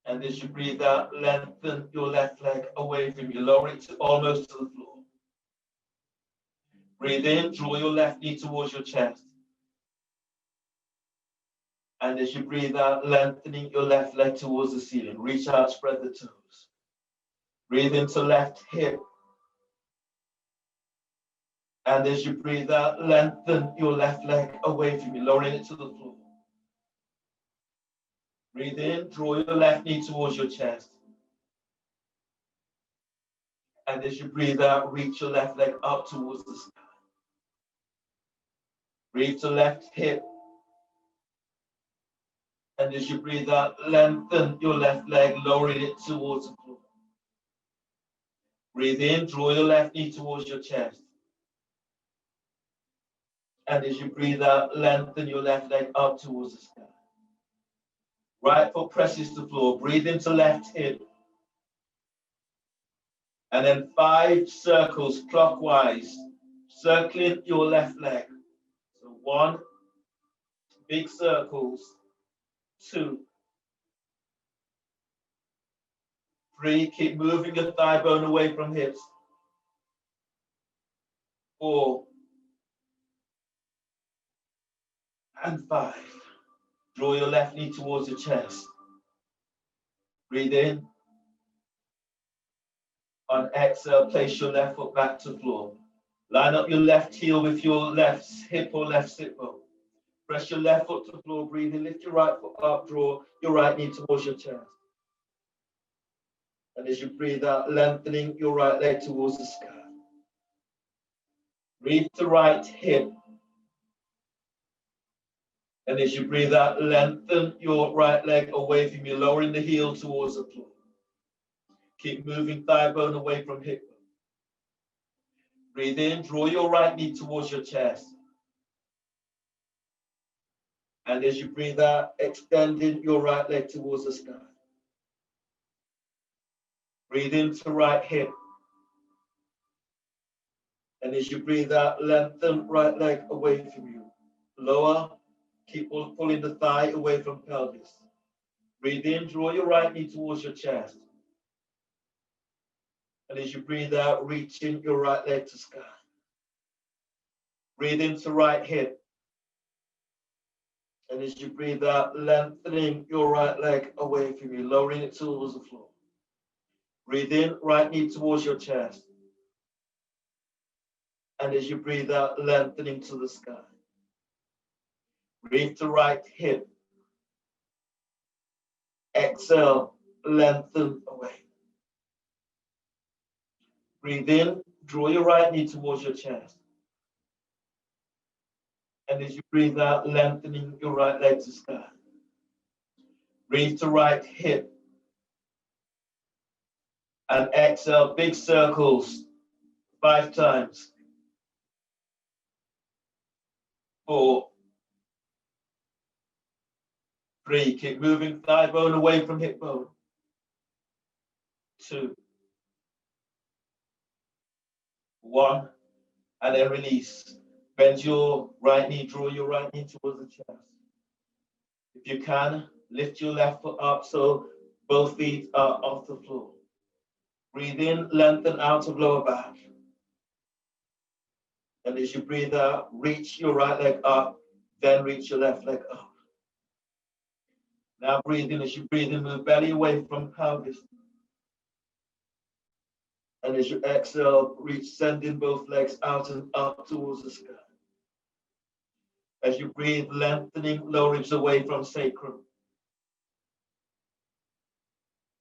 And as you breathe out, lengthen your left leg away from you, lower it to almost to the floor. Breathe in, draw your left knee towards your chest. And as you breathe out, lengthening your left leg towards the ceiling. Reach out, spread the toes. Breathe into left hip. And as you breathe out, lengthen your left leg away from you, lowering it to the floor. Breathe in, draw your left knee towards your chest. And as you breathe out, reach your left leg up towards the sky. Breathe to left hip. And as you breathe out, lengthen your left leg, lowering it towards the floor. Breathe in, draw your left knee towards your chest. And as you breathe out, lengthen your left leg up towards the sky. Right foot presses the floor. Breathe into left hip. And then 5 circles clockwise, circling your left leg. So 1, big circles. 2, 3, keep moving your thigh bone away from hips. 4, and 5. Draw your left knee towards your chest. Breathe in. On exhale, place your left foot back to the floor. Line up your left heel with your left hip or left sit bone. Press your left foot to the floor. Breathe in. Lift your right foot up. Draw your right knee towards your chest. And as you breathe out, lengthening your right leg towards the sky. Breathe to right hip. And as you breathe out, lengthen your right leg away from you, lowering the heel towards the floor. Keep moving thigh bone away from hip bone. Breathe in, draw your right knee towards your chest. And as you breathe out, extending your right leg towards the sky. Breathe into right hip. And as you breathe out, lengthen right leg away from you. Lower, keep pulling the thigh away from pelvis. Breathe in, draw your right knee towards your chest. And as you breathe out, reaching your right leg to sky. Breathe into right hip. And as you breathe out, lengthening your right leg away from you, lowering it towards the floor. Breathe in, right knee towards your chest. And as you breathe out, lengthening to the sky. Breathe to right hip. Exhale, lengthen away. Breathe in, draw your right knee towards your chest. And as you breathe out, lengthening your right leg to sky. Breathe to right hip. And exhale, big circles, 5 times. 4, 3, keep moving thigh bone away from hip bone. 2, 1, and then release. Bend your right knee, draw your right knee towards the chest. If you can, lift your left foot up so both feet are off the floor. Breathe in, lengthen out of lower back. And as you breathe out, reach your right leg up, then reach your left leg up. Now breathe in. As you breathe in, move belly away from pelvis. And as you exhale, reach, sending both legs out and up towards the sky. As you breathe, lengthening lower ribs away from sacrum.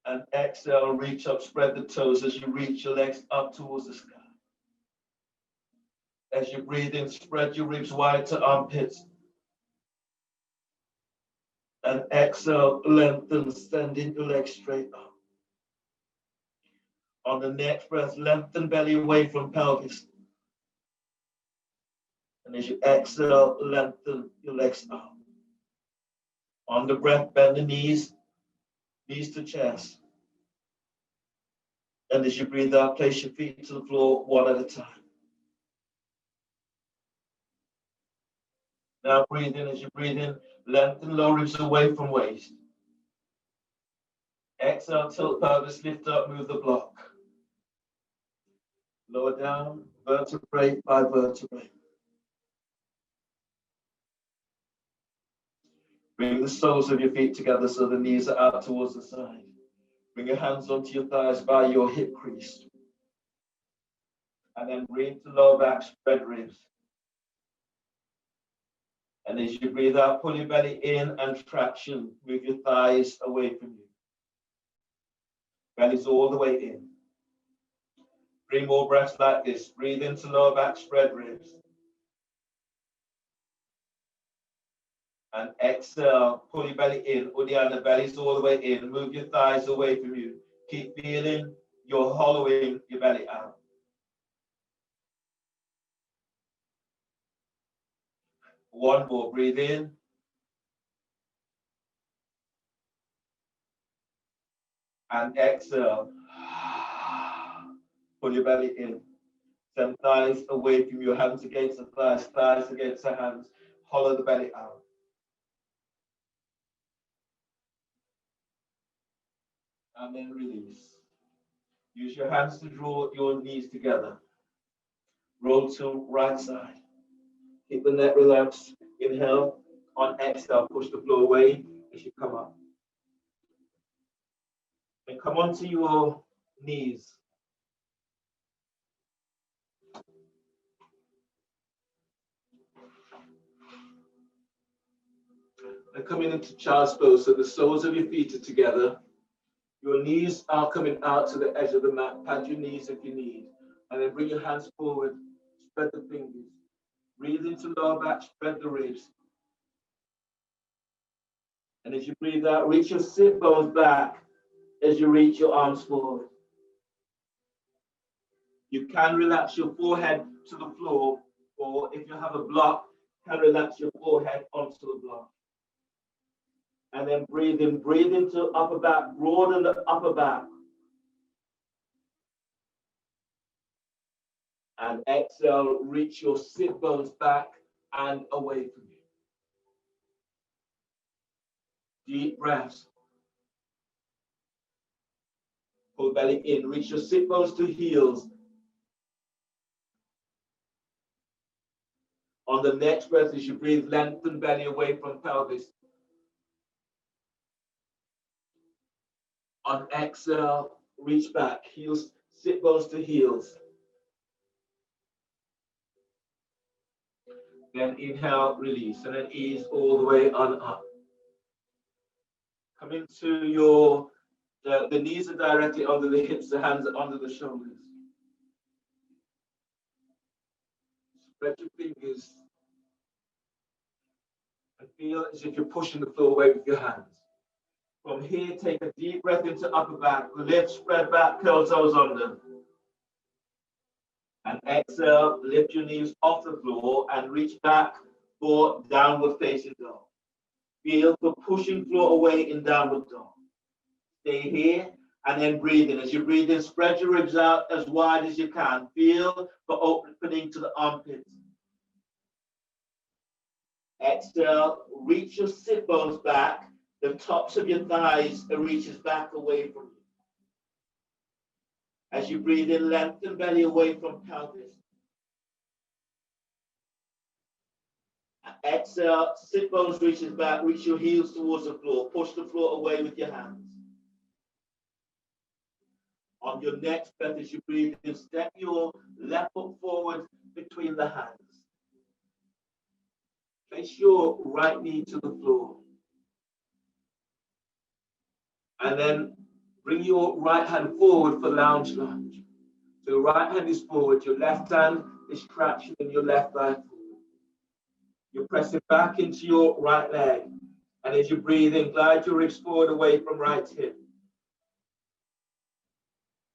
And exhale, reach up, spread the toes as you reach your legs up towards the sky. As you breathe in, spread your ribs wide to armpits. And exhale, lengthen, extending your legs straight up. On the next breath, lengthen belly away from pelvis. And as you exhale, lengthen your legs up. On the breath, bend the knees, knees to chest. And as you breathe out, place your feet to the floor one at a time. Now breathe in. As you breathe in, lengthen lower ribs away from waist. Exhale, tilt pelvis, lift up, move the block. Lower down, vertebrae by vertebrae. Bring the soles of your feet together so the knees are out towards the side. Bring your hands onto your thighs by your hip crease. And then breathe to lower back, spread ribs. And as you breathe out, pull your belly in and traction. Move your thighs away from you. Belly's all the way in. 3 more breaths like this. Breathe into lower back, spread ribs. And exhale, pull your belly in. Uddiyana, belly's all the way in. Move your thighs away from you. Keep feeling you're hollowing your belly out. One more, breathe in. And exhale. Pull your belly in. Send thighs away from your hands against the thighs, thighs against the hands. Hollow the belly out. And then release. Use your hands to draw your knees together. Roll to right side. Keep the neck relaxed. Inhale. On exhale, push the floor away as you come up. And come onto your knees. And coming into child's pose, so the soles of your feet are together. Your knees are coming out to the edge of the mat. Pad your knees if you need. And then bring your hands forward. Spread the fingers. Breathe into lower back. Spread the ribs. And as you breathe out, reach your sit bones back as you reach your arms forward. You can relax your forehead to the floor, or if you have a block, can relax your forehead onto the block. And then breathe in. Breathe into upper back. Broaden the upper back. And exhale, reach your sit bones back and away from you. Deep breaths. Pull belly in. Reach your sit bones to heels. On the next breath, as you breathe, lengthen belly away from pelvis. On exhale, reach back. Heels, sit bones to heels. Then inhale, release, and then ease all the way on up. Come into your, the knees are directly under the hips, the hands are under the shoulders. Spread your fingers and feel as if you're pushing the floor away with your hands. From here, take a deep breath into upper back. Lift, spread back, curl toes under. And exhale, lift your knees off the floor and reach back for downward facing dog. Feel for pushing floor away in downward dog. Stay here and then breathe in. As you breathe in, spread your ribs out as wide as you can. Feel for opening to the armpits. Exhale, reach your sit bones back. The tops of your thighs reaches back away from you. As you breathe in, lengthen belly away from pelvis. Exhale, sit bones reaches back, reach your heels towards the floor. Push the floor away with your hands. On your next breath, as you breathe in, step your left foot forward between the hands. Place your right knee to the floor. And then bring your right hand forward for lounge lunge. So your right hand is forward, your left hand is traction in your left thigh forward. You're pressing back into your right leg. And as you breathe in, glide your ribs forward away from right hip.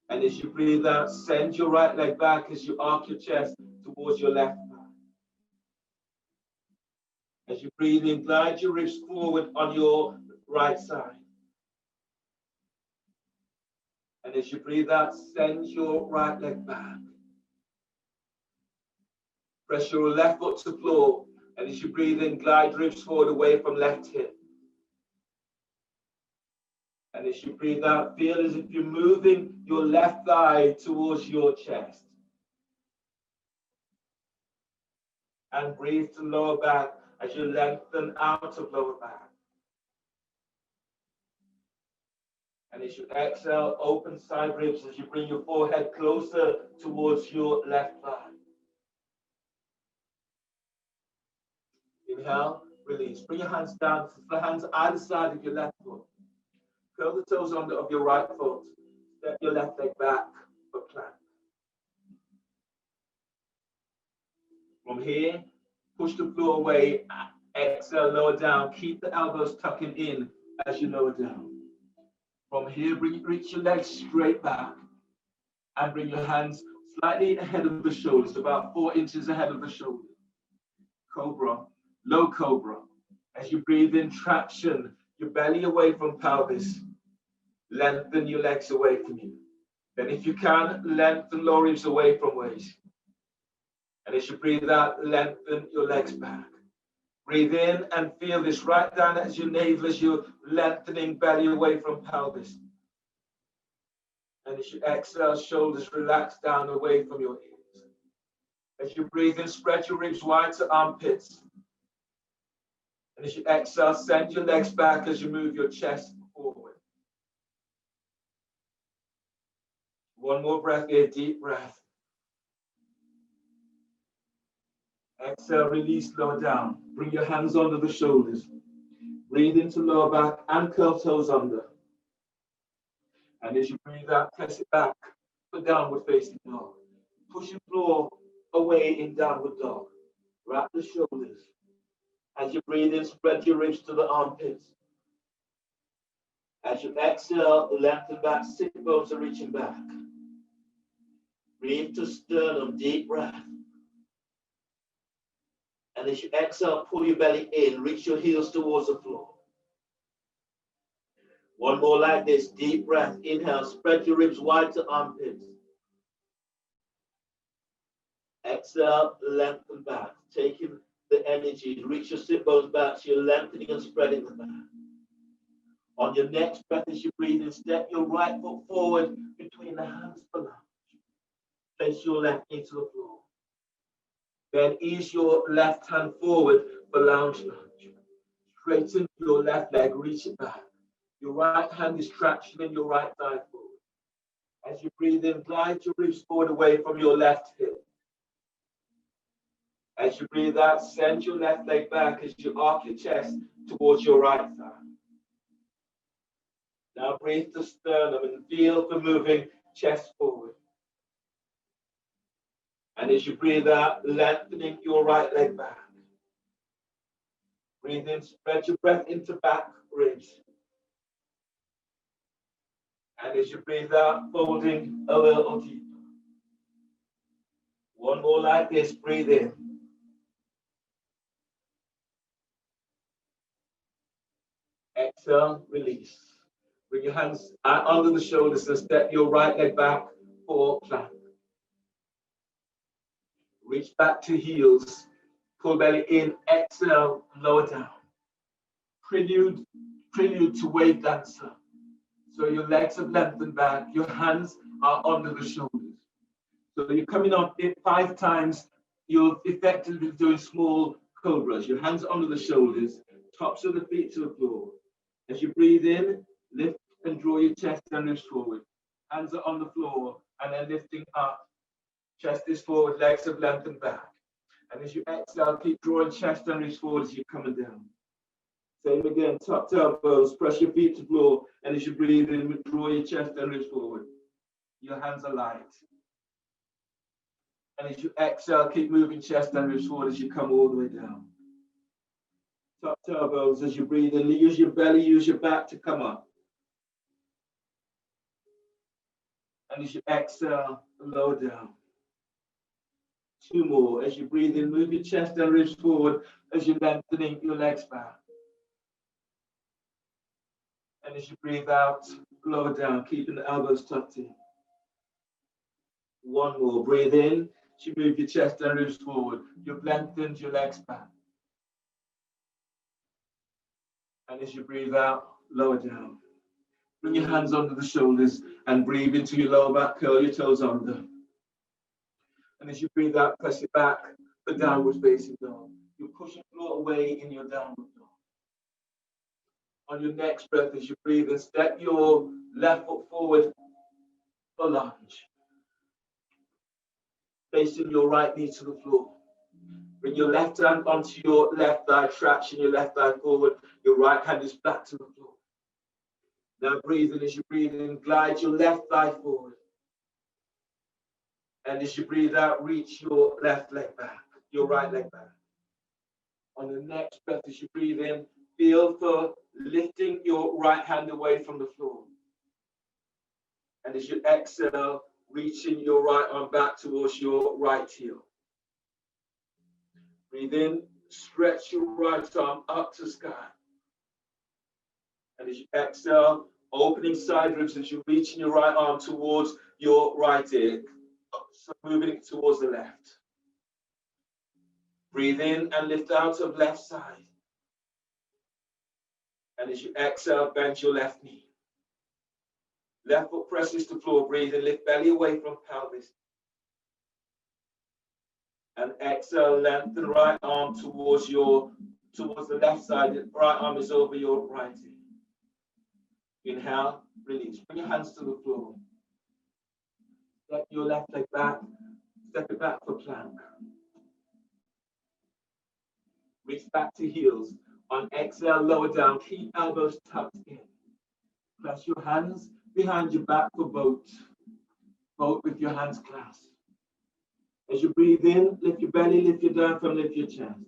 And as you breathe out, send your right leg back as you arc your chest towards your left thigh. As you breathe in, glide your ribs forward on your right side. And as you breathe out, send your right leg back. Press your left foot to the floor. And as you breathe in, glide ribs forward away from left hip. And as you breathe out, feel as if you're moving your left thigh towards your chest. And breathe to lower back as you lengthen out of lower back. And as you exhale, open side ribs as you bring your forehead closer towards your left thigh. Inhale, release. Bring your hands down, the hands either side of your left foot. Curl the toes under of your right foot. Step your left leg back for plank. From here, push the floor away. Exhale, lower down. Keep the elbows tucking in as you lower down. From here, reach your legs straight back and bring your hands slightly ahead of the shoulders, about 4 inches ahead of the shoulder. Cobra, low cobra. As you breathe in, traction, your belly away from pelvis. Lengthen your legs away from you. Then if you can, lengthen lower ribs away from waist. And as you breathe out, lengthen your legs back. Breathe in and feel this right down at your navel as you're lengthening belly away from pelvis. And as you exhale, shoulders relax down away from your ears. As you breathe in, spread your ribs wide to armpits. And as you exhale, send your legs back as you move your chest forward. One more breath here, deep breath. Exhale, release, lower down. Bring your hands under the shoulders. Breathe into lower back and curl toes under. And as you breathe out, press it back for downward facing dog. Push your floor away in downward dog. Wrap the shoulders. As you breathe in, spread your ribs to the armpits. As you exhale, lengthen back, sit bones are reaching back. Breathe to sternum, deep breath. And as you exhale, pull your belly in, reach your heels towards the floor. One more like this, deep breath. Inhale, spread your ribs wide to armpits. Exhale, lengthen back, taking the energy. Reach your sit bones back, so you're lengthening and spreading the back. On your next breath, as you breathe in, step your right foot forward between the hands for lunge. Place your left knee to the floor. Then ease your left hand forward for lounge lunge. Straighten your left leg, reach it back. Your right hand is traction in your right thigh forward. As you breathe in, glide your ribs forward away from your left hip. As you breathe out, send your left leg back as you arc your chest towards your right thigh. Now breathe to sternum and feel the moving chest forward. And as you breathe out, lengthening your right leg back. Breathe in, spread your breath into back ribs. And as you breathe out, folding a little deeper. One more like this, breathe in. Exhale, release. Bring your hands out under the shoulders and step your right leg back for plank. Reach back to heels. Pull belly in. Exhale, lower down. Prelude to wave dancer. So your legs have lengthened back. Your hands are under the shoulders. So you're coming up 5 times. You're effectively doing small cobras. Your hands under the shoulders. Tops of the feet to the floor. As you breathe in, lift and draw your chest and ribs forward. Hands are on the floor and then lifting up. Chest is forward, legs have lengthened back. And as you exhale, keep drawing chest and ribs forward as you're coming down. Same again, tucked elbows, press your feet to the floor. And as you breathe in, draw your chest and ribs forward. Your hands are light. And as you exhale, keep moving chest and ribs forward as you come all the way down. Tucked elbows as you breathe in. Use your belly, use your back to come up. And as you exhale, lower down. 2 more. As you breathe in, move your chest and ribs forward as you're lengthening your legs back. And as you breathe out, lower down, keeping the elbows tucked in. 1 more. Breathe in. As you move your chest and ribs forward, you've lengthened your legs back. And as you breathe out, lower down. Bring your hands under the shoulders and breathe into your lower back. Curl your toes under. And as you breathe out, press it back for downward facing dog. You're pushing the floor away in your downward dog. On your next breath, as you breathe and step your left foot forward for lunge. Facing your right knee to the floor. Bring your left hand onto your left thigh, traction your left thigh forward. Your right hand is back to the floor. Now breathe in. As you breathe in, glide your left thigh forward. And as you breathe out, reach your left leg back, your right leg back. On the next breath, as you breathe in, feel for lifting your right hand away from the floor. And as you exhale, reaching your right arm back towards your right heel. Breathe in, stretch your right arm up to sky. And as you exhale, opening side ribs as you reach your right arm towards your right ear. So moving it towards the left. Breathe in and lift out of left side. And as you exhale, bend your left knee. Left foot presses to floor. Breathe in, lift belly away from pelvis. And exhale, lengthen right arm towards the left side. The right arm is over your right ear. Inhale, release. Bring your hands to the floor. Step your left leg back. Step it back for plank. Reach back to heels. On exhale, lower down. Keep elbows tucked in. Press your hands behind your back for boat. Boat with your hands clasped. As you breathe in, lift your belly, lift your diaphragm, lift your chest.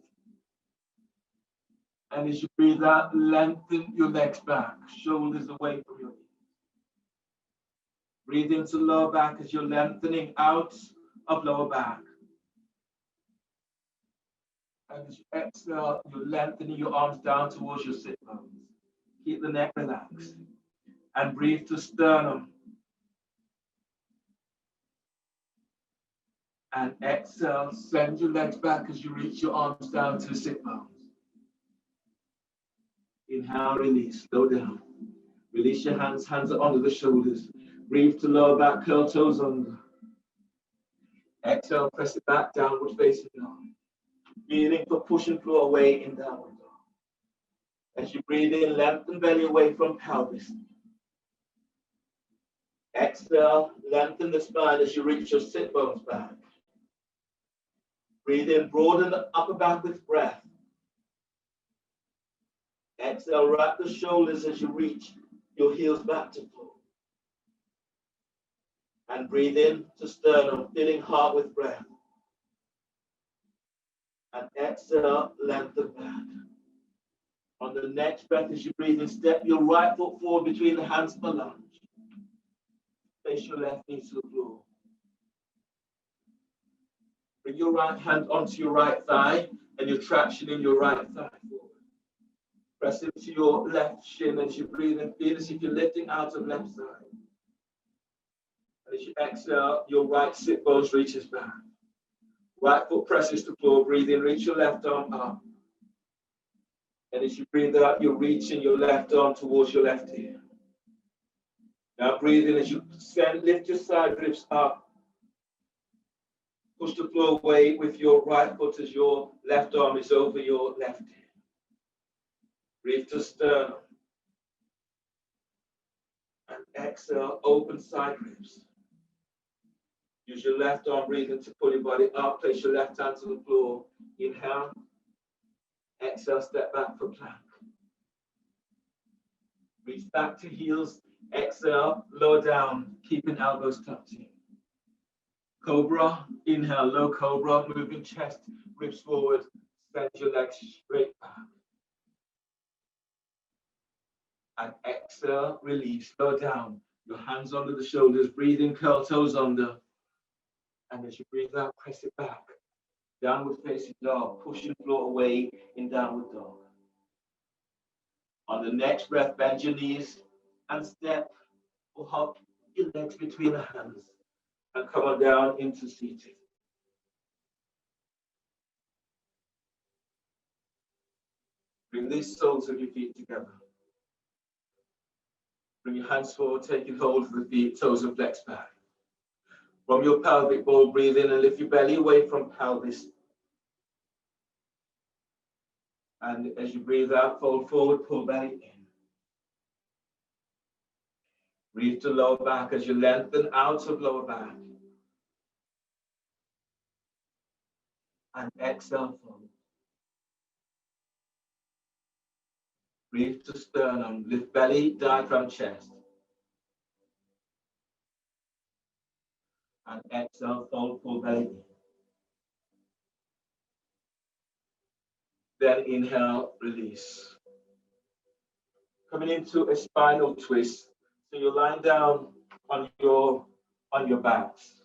And as you breathe out, lengthen your legs back, shoulders away from your knees. Breathe into lower back as you're lengthening out of lower back. And as you exhale, you're lengthening your arms down towards your sit bones. Keep the neck relaxed. And breathe to sternum. And exhale, send your legs back as you reach your arms down to sit bones. Inhale, release, slow down. Release your hands are under the shoulders. Breathe to lower back, curl toes under. Exhale, press it back, downward facing dog. Breathing for pushing floor away in downward dog. As you breathe in, lengthen belly away from pelvis. Exhale, lengthen the spine as you reach your sit bones back. Breathe in, broaden the upper back with breath. Exhale, wrap the shoulders as you reach your heels back to floor. And breathe in to sternum, filling heart with breath. And exhale, lengthen back. On the next breath, as you breathe in, step your right foot forward between the hands for lunge. Face your left knee to the floor. Bring your right hand onto your right thigh and your traction in your right thigh forward. Press into your left shin as you breathe in. Feel as if you're lifting out of left side. And as you exhale, your right sit bones reaches back. Right foot presses to floor. Breathe in, reach your left arm up. And as you breathe out, you're reaching your left arm towards your left ear. Now breathe in as you lift your side ribs up. Push the floor away with your right foot as your left arm is over your left ear. Breathe to sternum. And exhale, open side ribs. Use your left arm breathing to pull your body up. Place your left hand to the floor. Inhale. Exhale, step back for plank. Reach back to heels. Exhale, lower down, keeping elbows touching. Cobra, inhale, low cobra, moving chest, ribs forward, send your legs straight back. And exhale, release, lower down, your hands under the shoulders, breathe in, curl toes under. And as you breathe out, press it back. Downward facing dog, pushing floor away in downward dog. On the next breath, bend your knees and step or hop your legs between the hands and come on down into seated. Bring the soles of your feet together. Bring your hands forward, taking hold of the feet, toes are flexed back. From your pelvic ball, breathe in and lift your belly away from pelvis. And as you breathe out, fold forward, pull belly in. Breathe to lower back as you lengthen out of lower back. And exhale, fold. Breathe to sternum, lift belly, diaphragm, chest. And exhale, fold, pull belly in. Then inhale, release. Coming into a spinal twist. So you're lying down on your backs.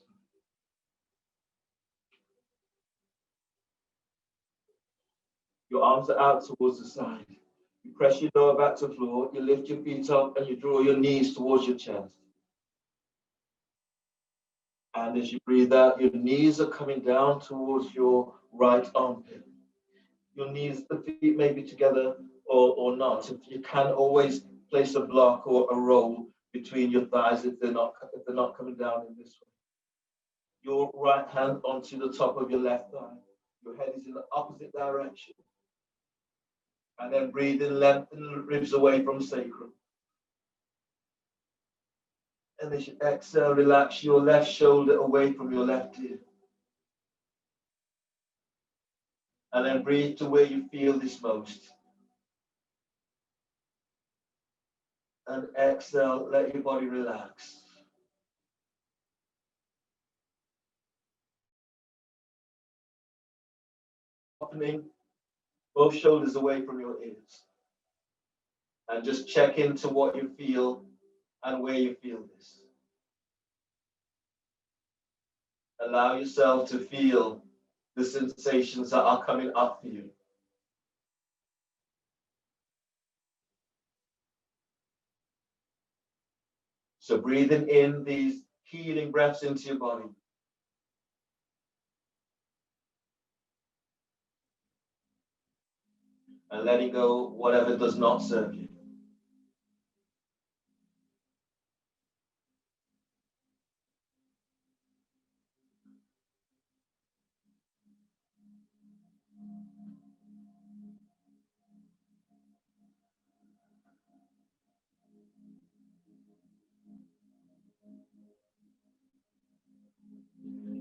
Your arms are out towards the side. You press your lower back to the floor, you lift your feet up and you draw your knees towards your chest. And as you breathe out, your knees are coming down towards your right armpit. Your knees, the feet may be together or not. If you can always place a block or a roll between your thighs if they're not coming down in this way. Your right hand onto the top of your left thigh. Your head is in the opposite direction. And then breathe in, lengthen the ribs away from sacrum. And as you exhale, relax your left shoulder away from your left ear. And then breathe to where you feel this most. And exhale, let your body relax. Opening both shoulders away from your ears. And just check into what you feel and where you feel this. Allow yourself to feel the sensations that are coming up for you. So breathing in these healing breaths into your body. And letting go whatever does not serve you.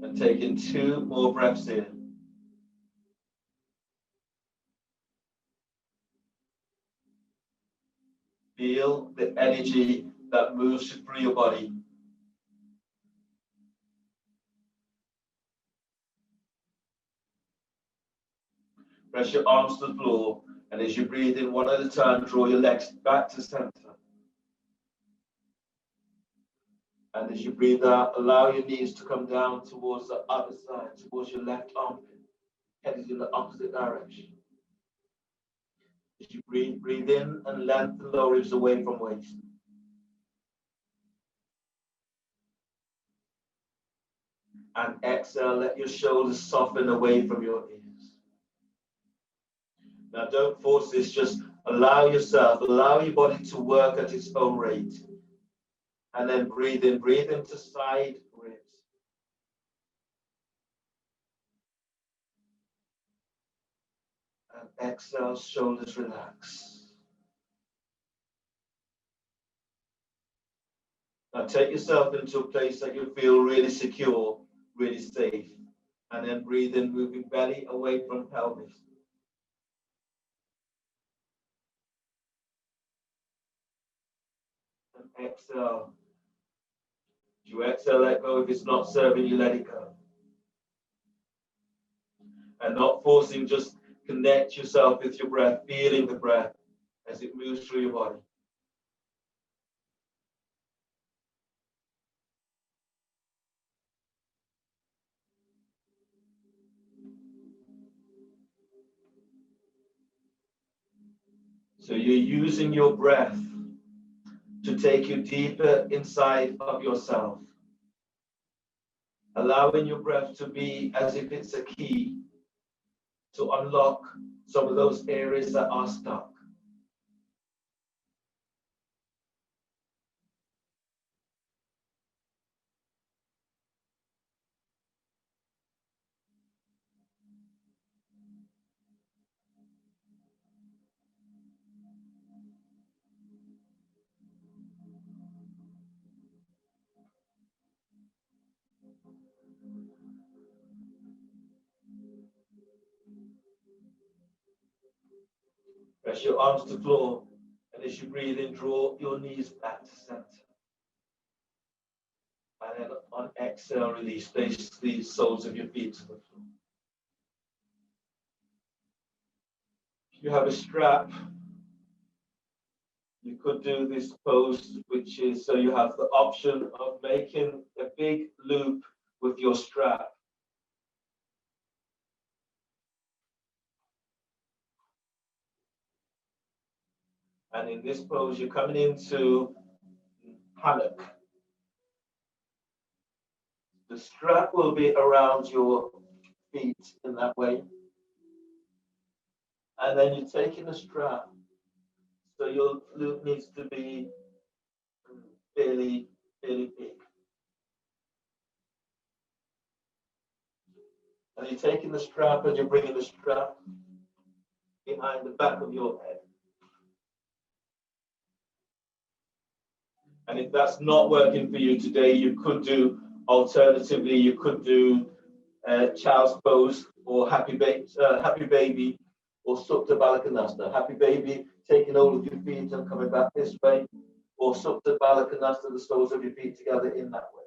And taking 2 more breaths in. Feel the energy that moves through your body. Press your arms to the floor, and as you breathe in one at a time, draw your legs back to center. And as you breathe out, allow your knees to come down towards the other side, towards your left armpit, headed in the opposite direction. As you breathe in and lengthen lower ribs away from waist. And exhale, let your shoulders soften away from your ears. Now don't force this, just allow your body to work at its own rate. And then breathe into side ribs. And exhale, shoulders relax. Now take yourself into a place that you feel really secure really safe. And then breathe in, moving belly away from pelvis. And exhale. You exhale, let go. If it's not serving you, let it go. And not forcing, just connect yourself with your breath, feeling the breath as it moves through your body. So you're using your breath to take you deeper inside of yourself. Allowing your breath to be as if it's a key to unlock some of those areas that are stuck. Press your arms to the floor, and as you breathe in, draw your knees back to center. And then on exhale, release. Place the soles of your feet to the floor. If you have a strap, you could do this pose, which is so you have the option of making a big loop with your strap. And in this pose, you're coming into hammock. The strap will be around your feet in that way. And then you're taking the strap, so your loop needs to be fairly big. And you're taking the strap and you're bringing the strap behind the back of your head. And if that's not working for you today, you could do, alternatively, you could do child's pose or happy baby or Supta Balankonasana. Happy baby, taking hold of your feet and coming back this way, or Supta Balankonasana, the soles of your feet together in that way.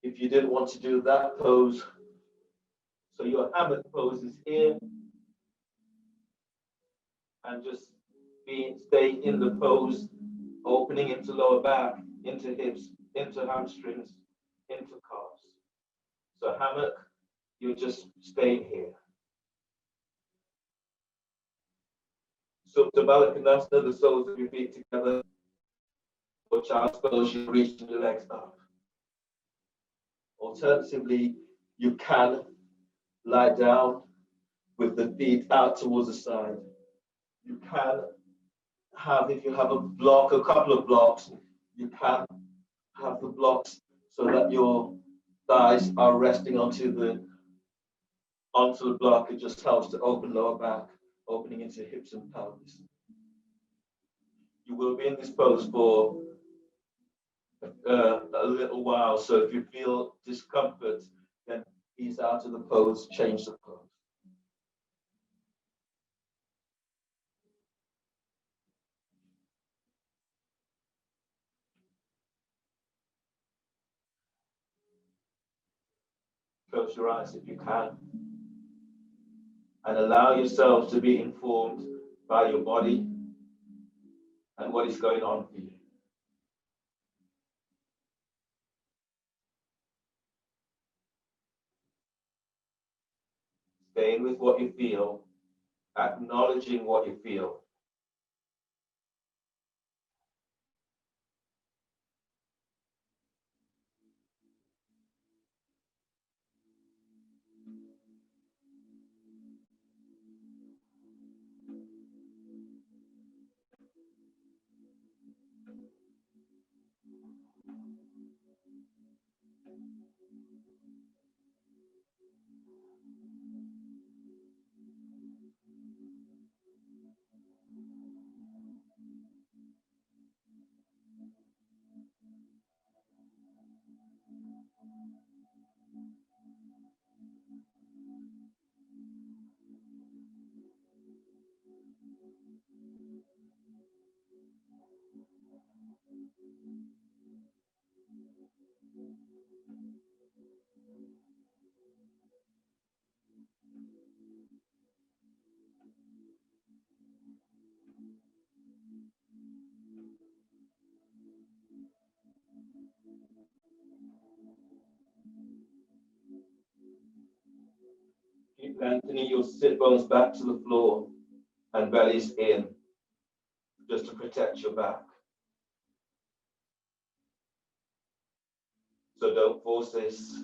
If you didn't want to do that pose, so your hammock pose is here, and just stay in the pose, opening into lower back, into hips, into hamstrings, into calves. So hammock, you're just staying here. Supta Balankonasana, the soles of your feet together, or child's pose, you're reaching your legs up. Alternatively, you can lie down with the feet out towards the side. You can have, if you have a couple of blocks, you can have the blocks so that your thighs are resting onto the block. It just helps to open lower back, opening into hips and pelvis. You will be in this pose for a little while, so if you feel discomfort, then ease out of the pose, change the pose. Close your eyes if you can, and allow yourself to be informed by your body and what is going on for you. Staying with what you feel, acknowledging what you feel. Lengthening your sit bones back to the floor and bellies in, just to protect your back. So don't force this.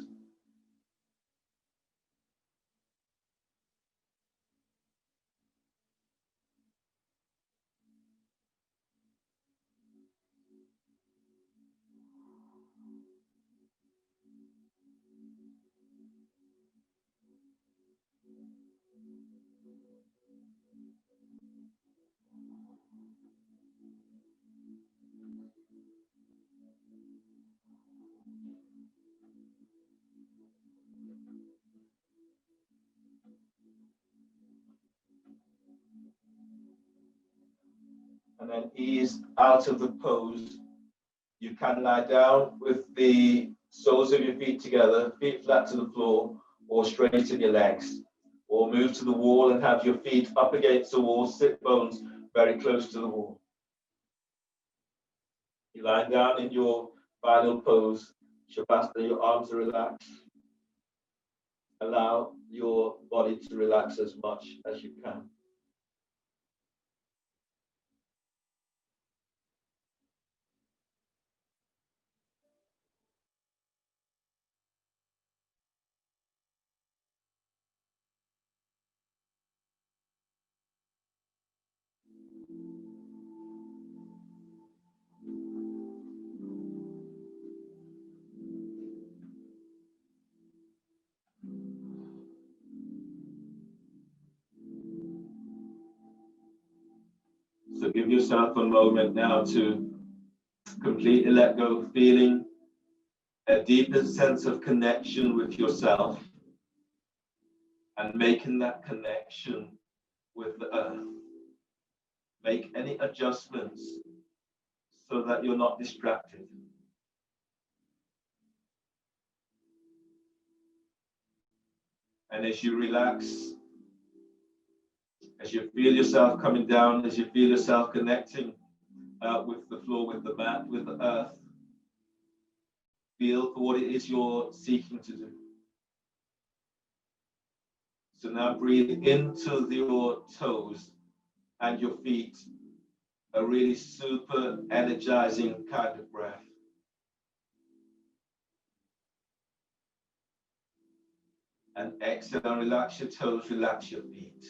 And then ease out of the pose. You can lie down with the soles of your feet together, feet flat to the floor, or straighten your legs, or move to the wall and have your feet up against the wall, sit bones very close to the wall. You lie down in your final pose. Shavasana, your arms are relaxed. Allow your body to relax as much as you can. So give yourself a moment now to completely let go, feeling a deeper sense of connection with yourself and making that connection with the earth. Make any adjustments so that you're not distracted. And as you relax, as you feel yourself coming down, as you feel yourself connecting with the floor, with the mat, with the earth, feel for what it is you're seeking to do. So now breathe into your toes and your feet, a really super energizing kind of breath. And exhale, relax your toes, relax your feet.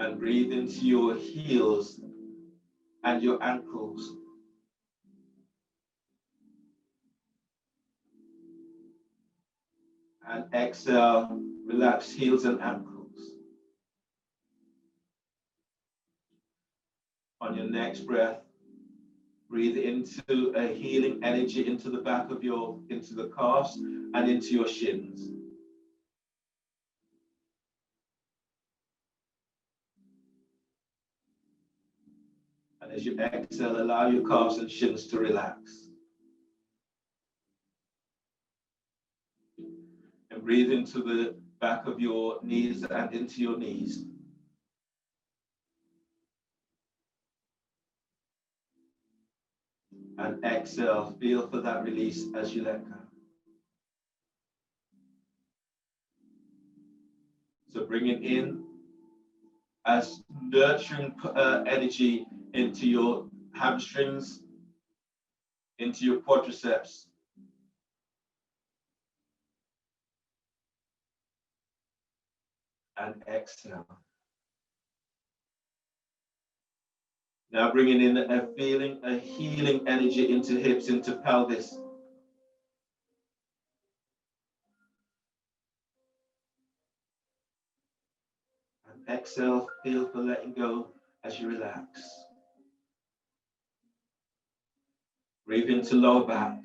And breathe into your heels and your ankles. And exhale, relax heels and ankles. On your next breath, breathe into a healing energy into the back of into the calves and into your shins. And as you exhale, allow your calves and shins to relax. And breathe into the back of your knees and into your knees. And exhale, feel for that release as you let go. So bringing in as nurturing energy into your hamstrings, into your quadriceps. And exhale. Now bringing in a healing energy into hips, into pelvis. And exhale, feel for letting go as you relax. Breathe into lower back.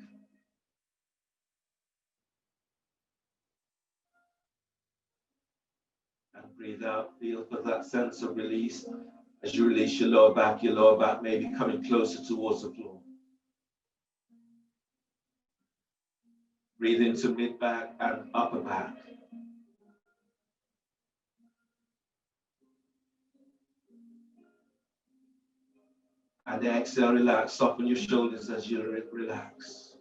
And breathe out, feel for that sense of release. As you release your lower back may be coming closer towards the floor. Breathe into mid back and upper back. And exhale, relax, soften your shoulders as you relax.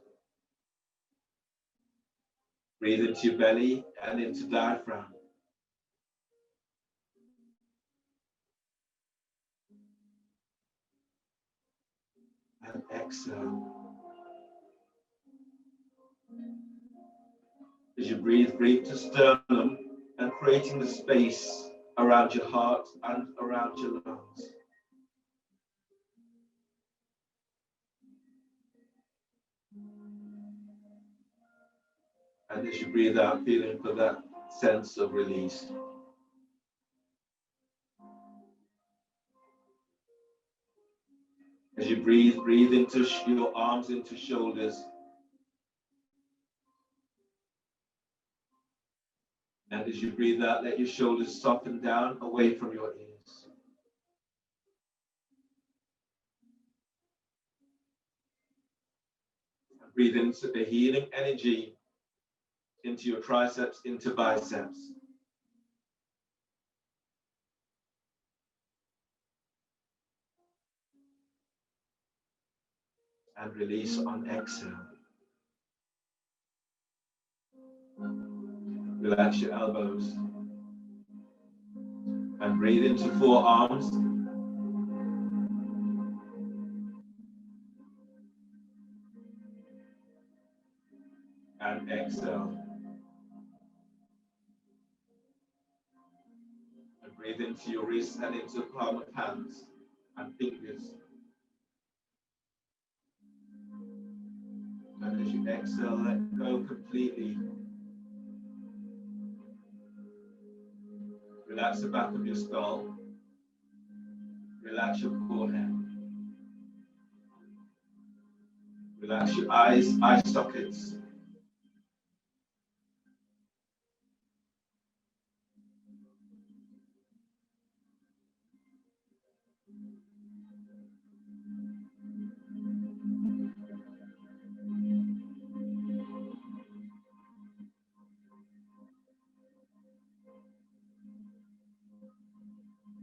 Breathe into your belly and into diaphragm. And exhale. As you breathe, breathe to sternum and creating the space around your heart and around your lungs. And as you breathe out, feeling for that sense of release. As you breathe, breathe into your arms, into shoulders. And as you breathe out, let your shoulders soften down away from your ears. And breathe into the healing energy into your triceps, into biceps. And release on exhale. Relax your elbows. And breathe into forearms. And exhale. And breathe into your wrists and into the palm of hands and fingers. And as you exhale, let go completely. Relax the back of your skull. Relax your forehead. Relax your eyes, eye sockets.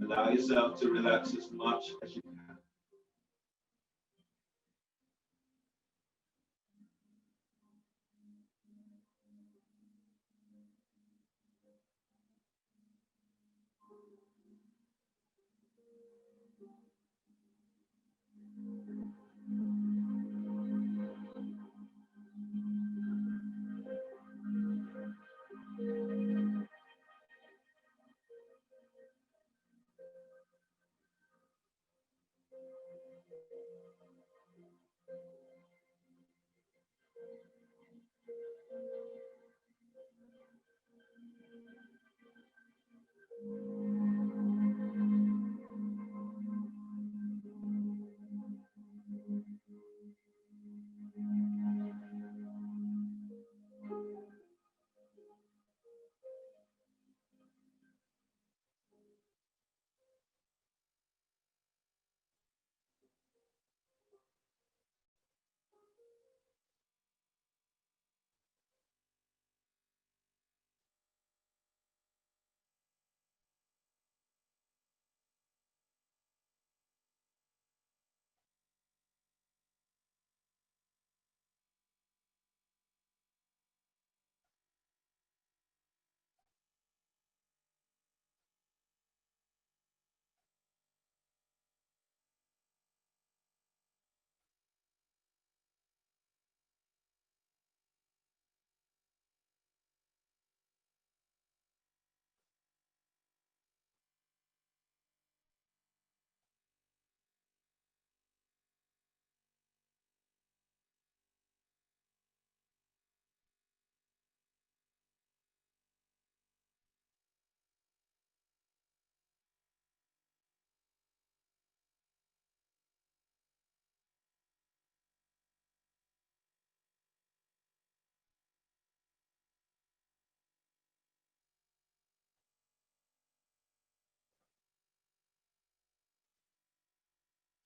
Allow yourself to relax as much as you can.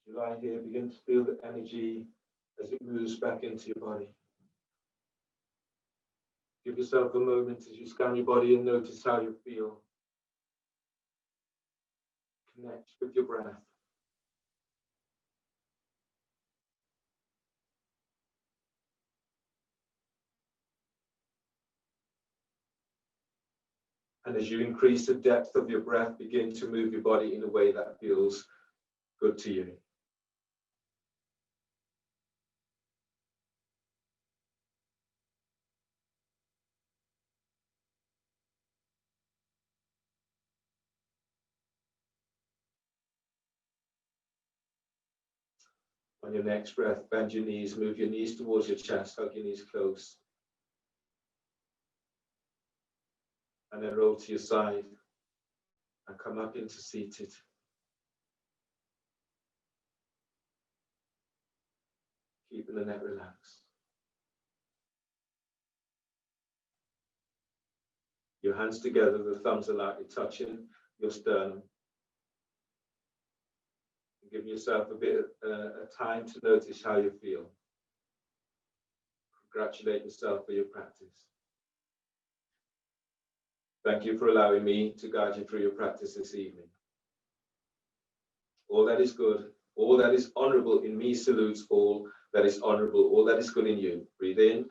You lie here, begin to feel the energy as it moves back into your body. Give yourself a moment as you scan your body and notice how you feel. Connect with your breath. And as you increase the depth of your breath, begin to move your body in a way that feels good to you. On your next breath, bend your knees, move your knees towards your chest, hug your knees close. And then roll to your side and come up into seated. Keeping the neck relaxed. Your hands together, the thumbs are lightly touching your sternum. Give yourself a bit of time to notice how you feel. Congratulate yourself for your practice. Thank you for allowing me to guide you through your practice this evening. All that is good, all that is honorable in me salutes all that is honorable, all that is good in you. Breathe in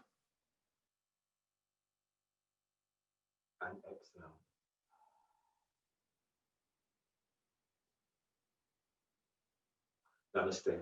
and exhale. Namaste.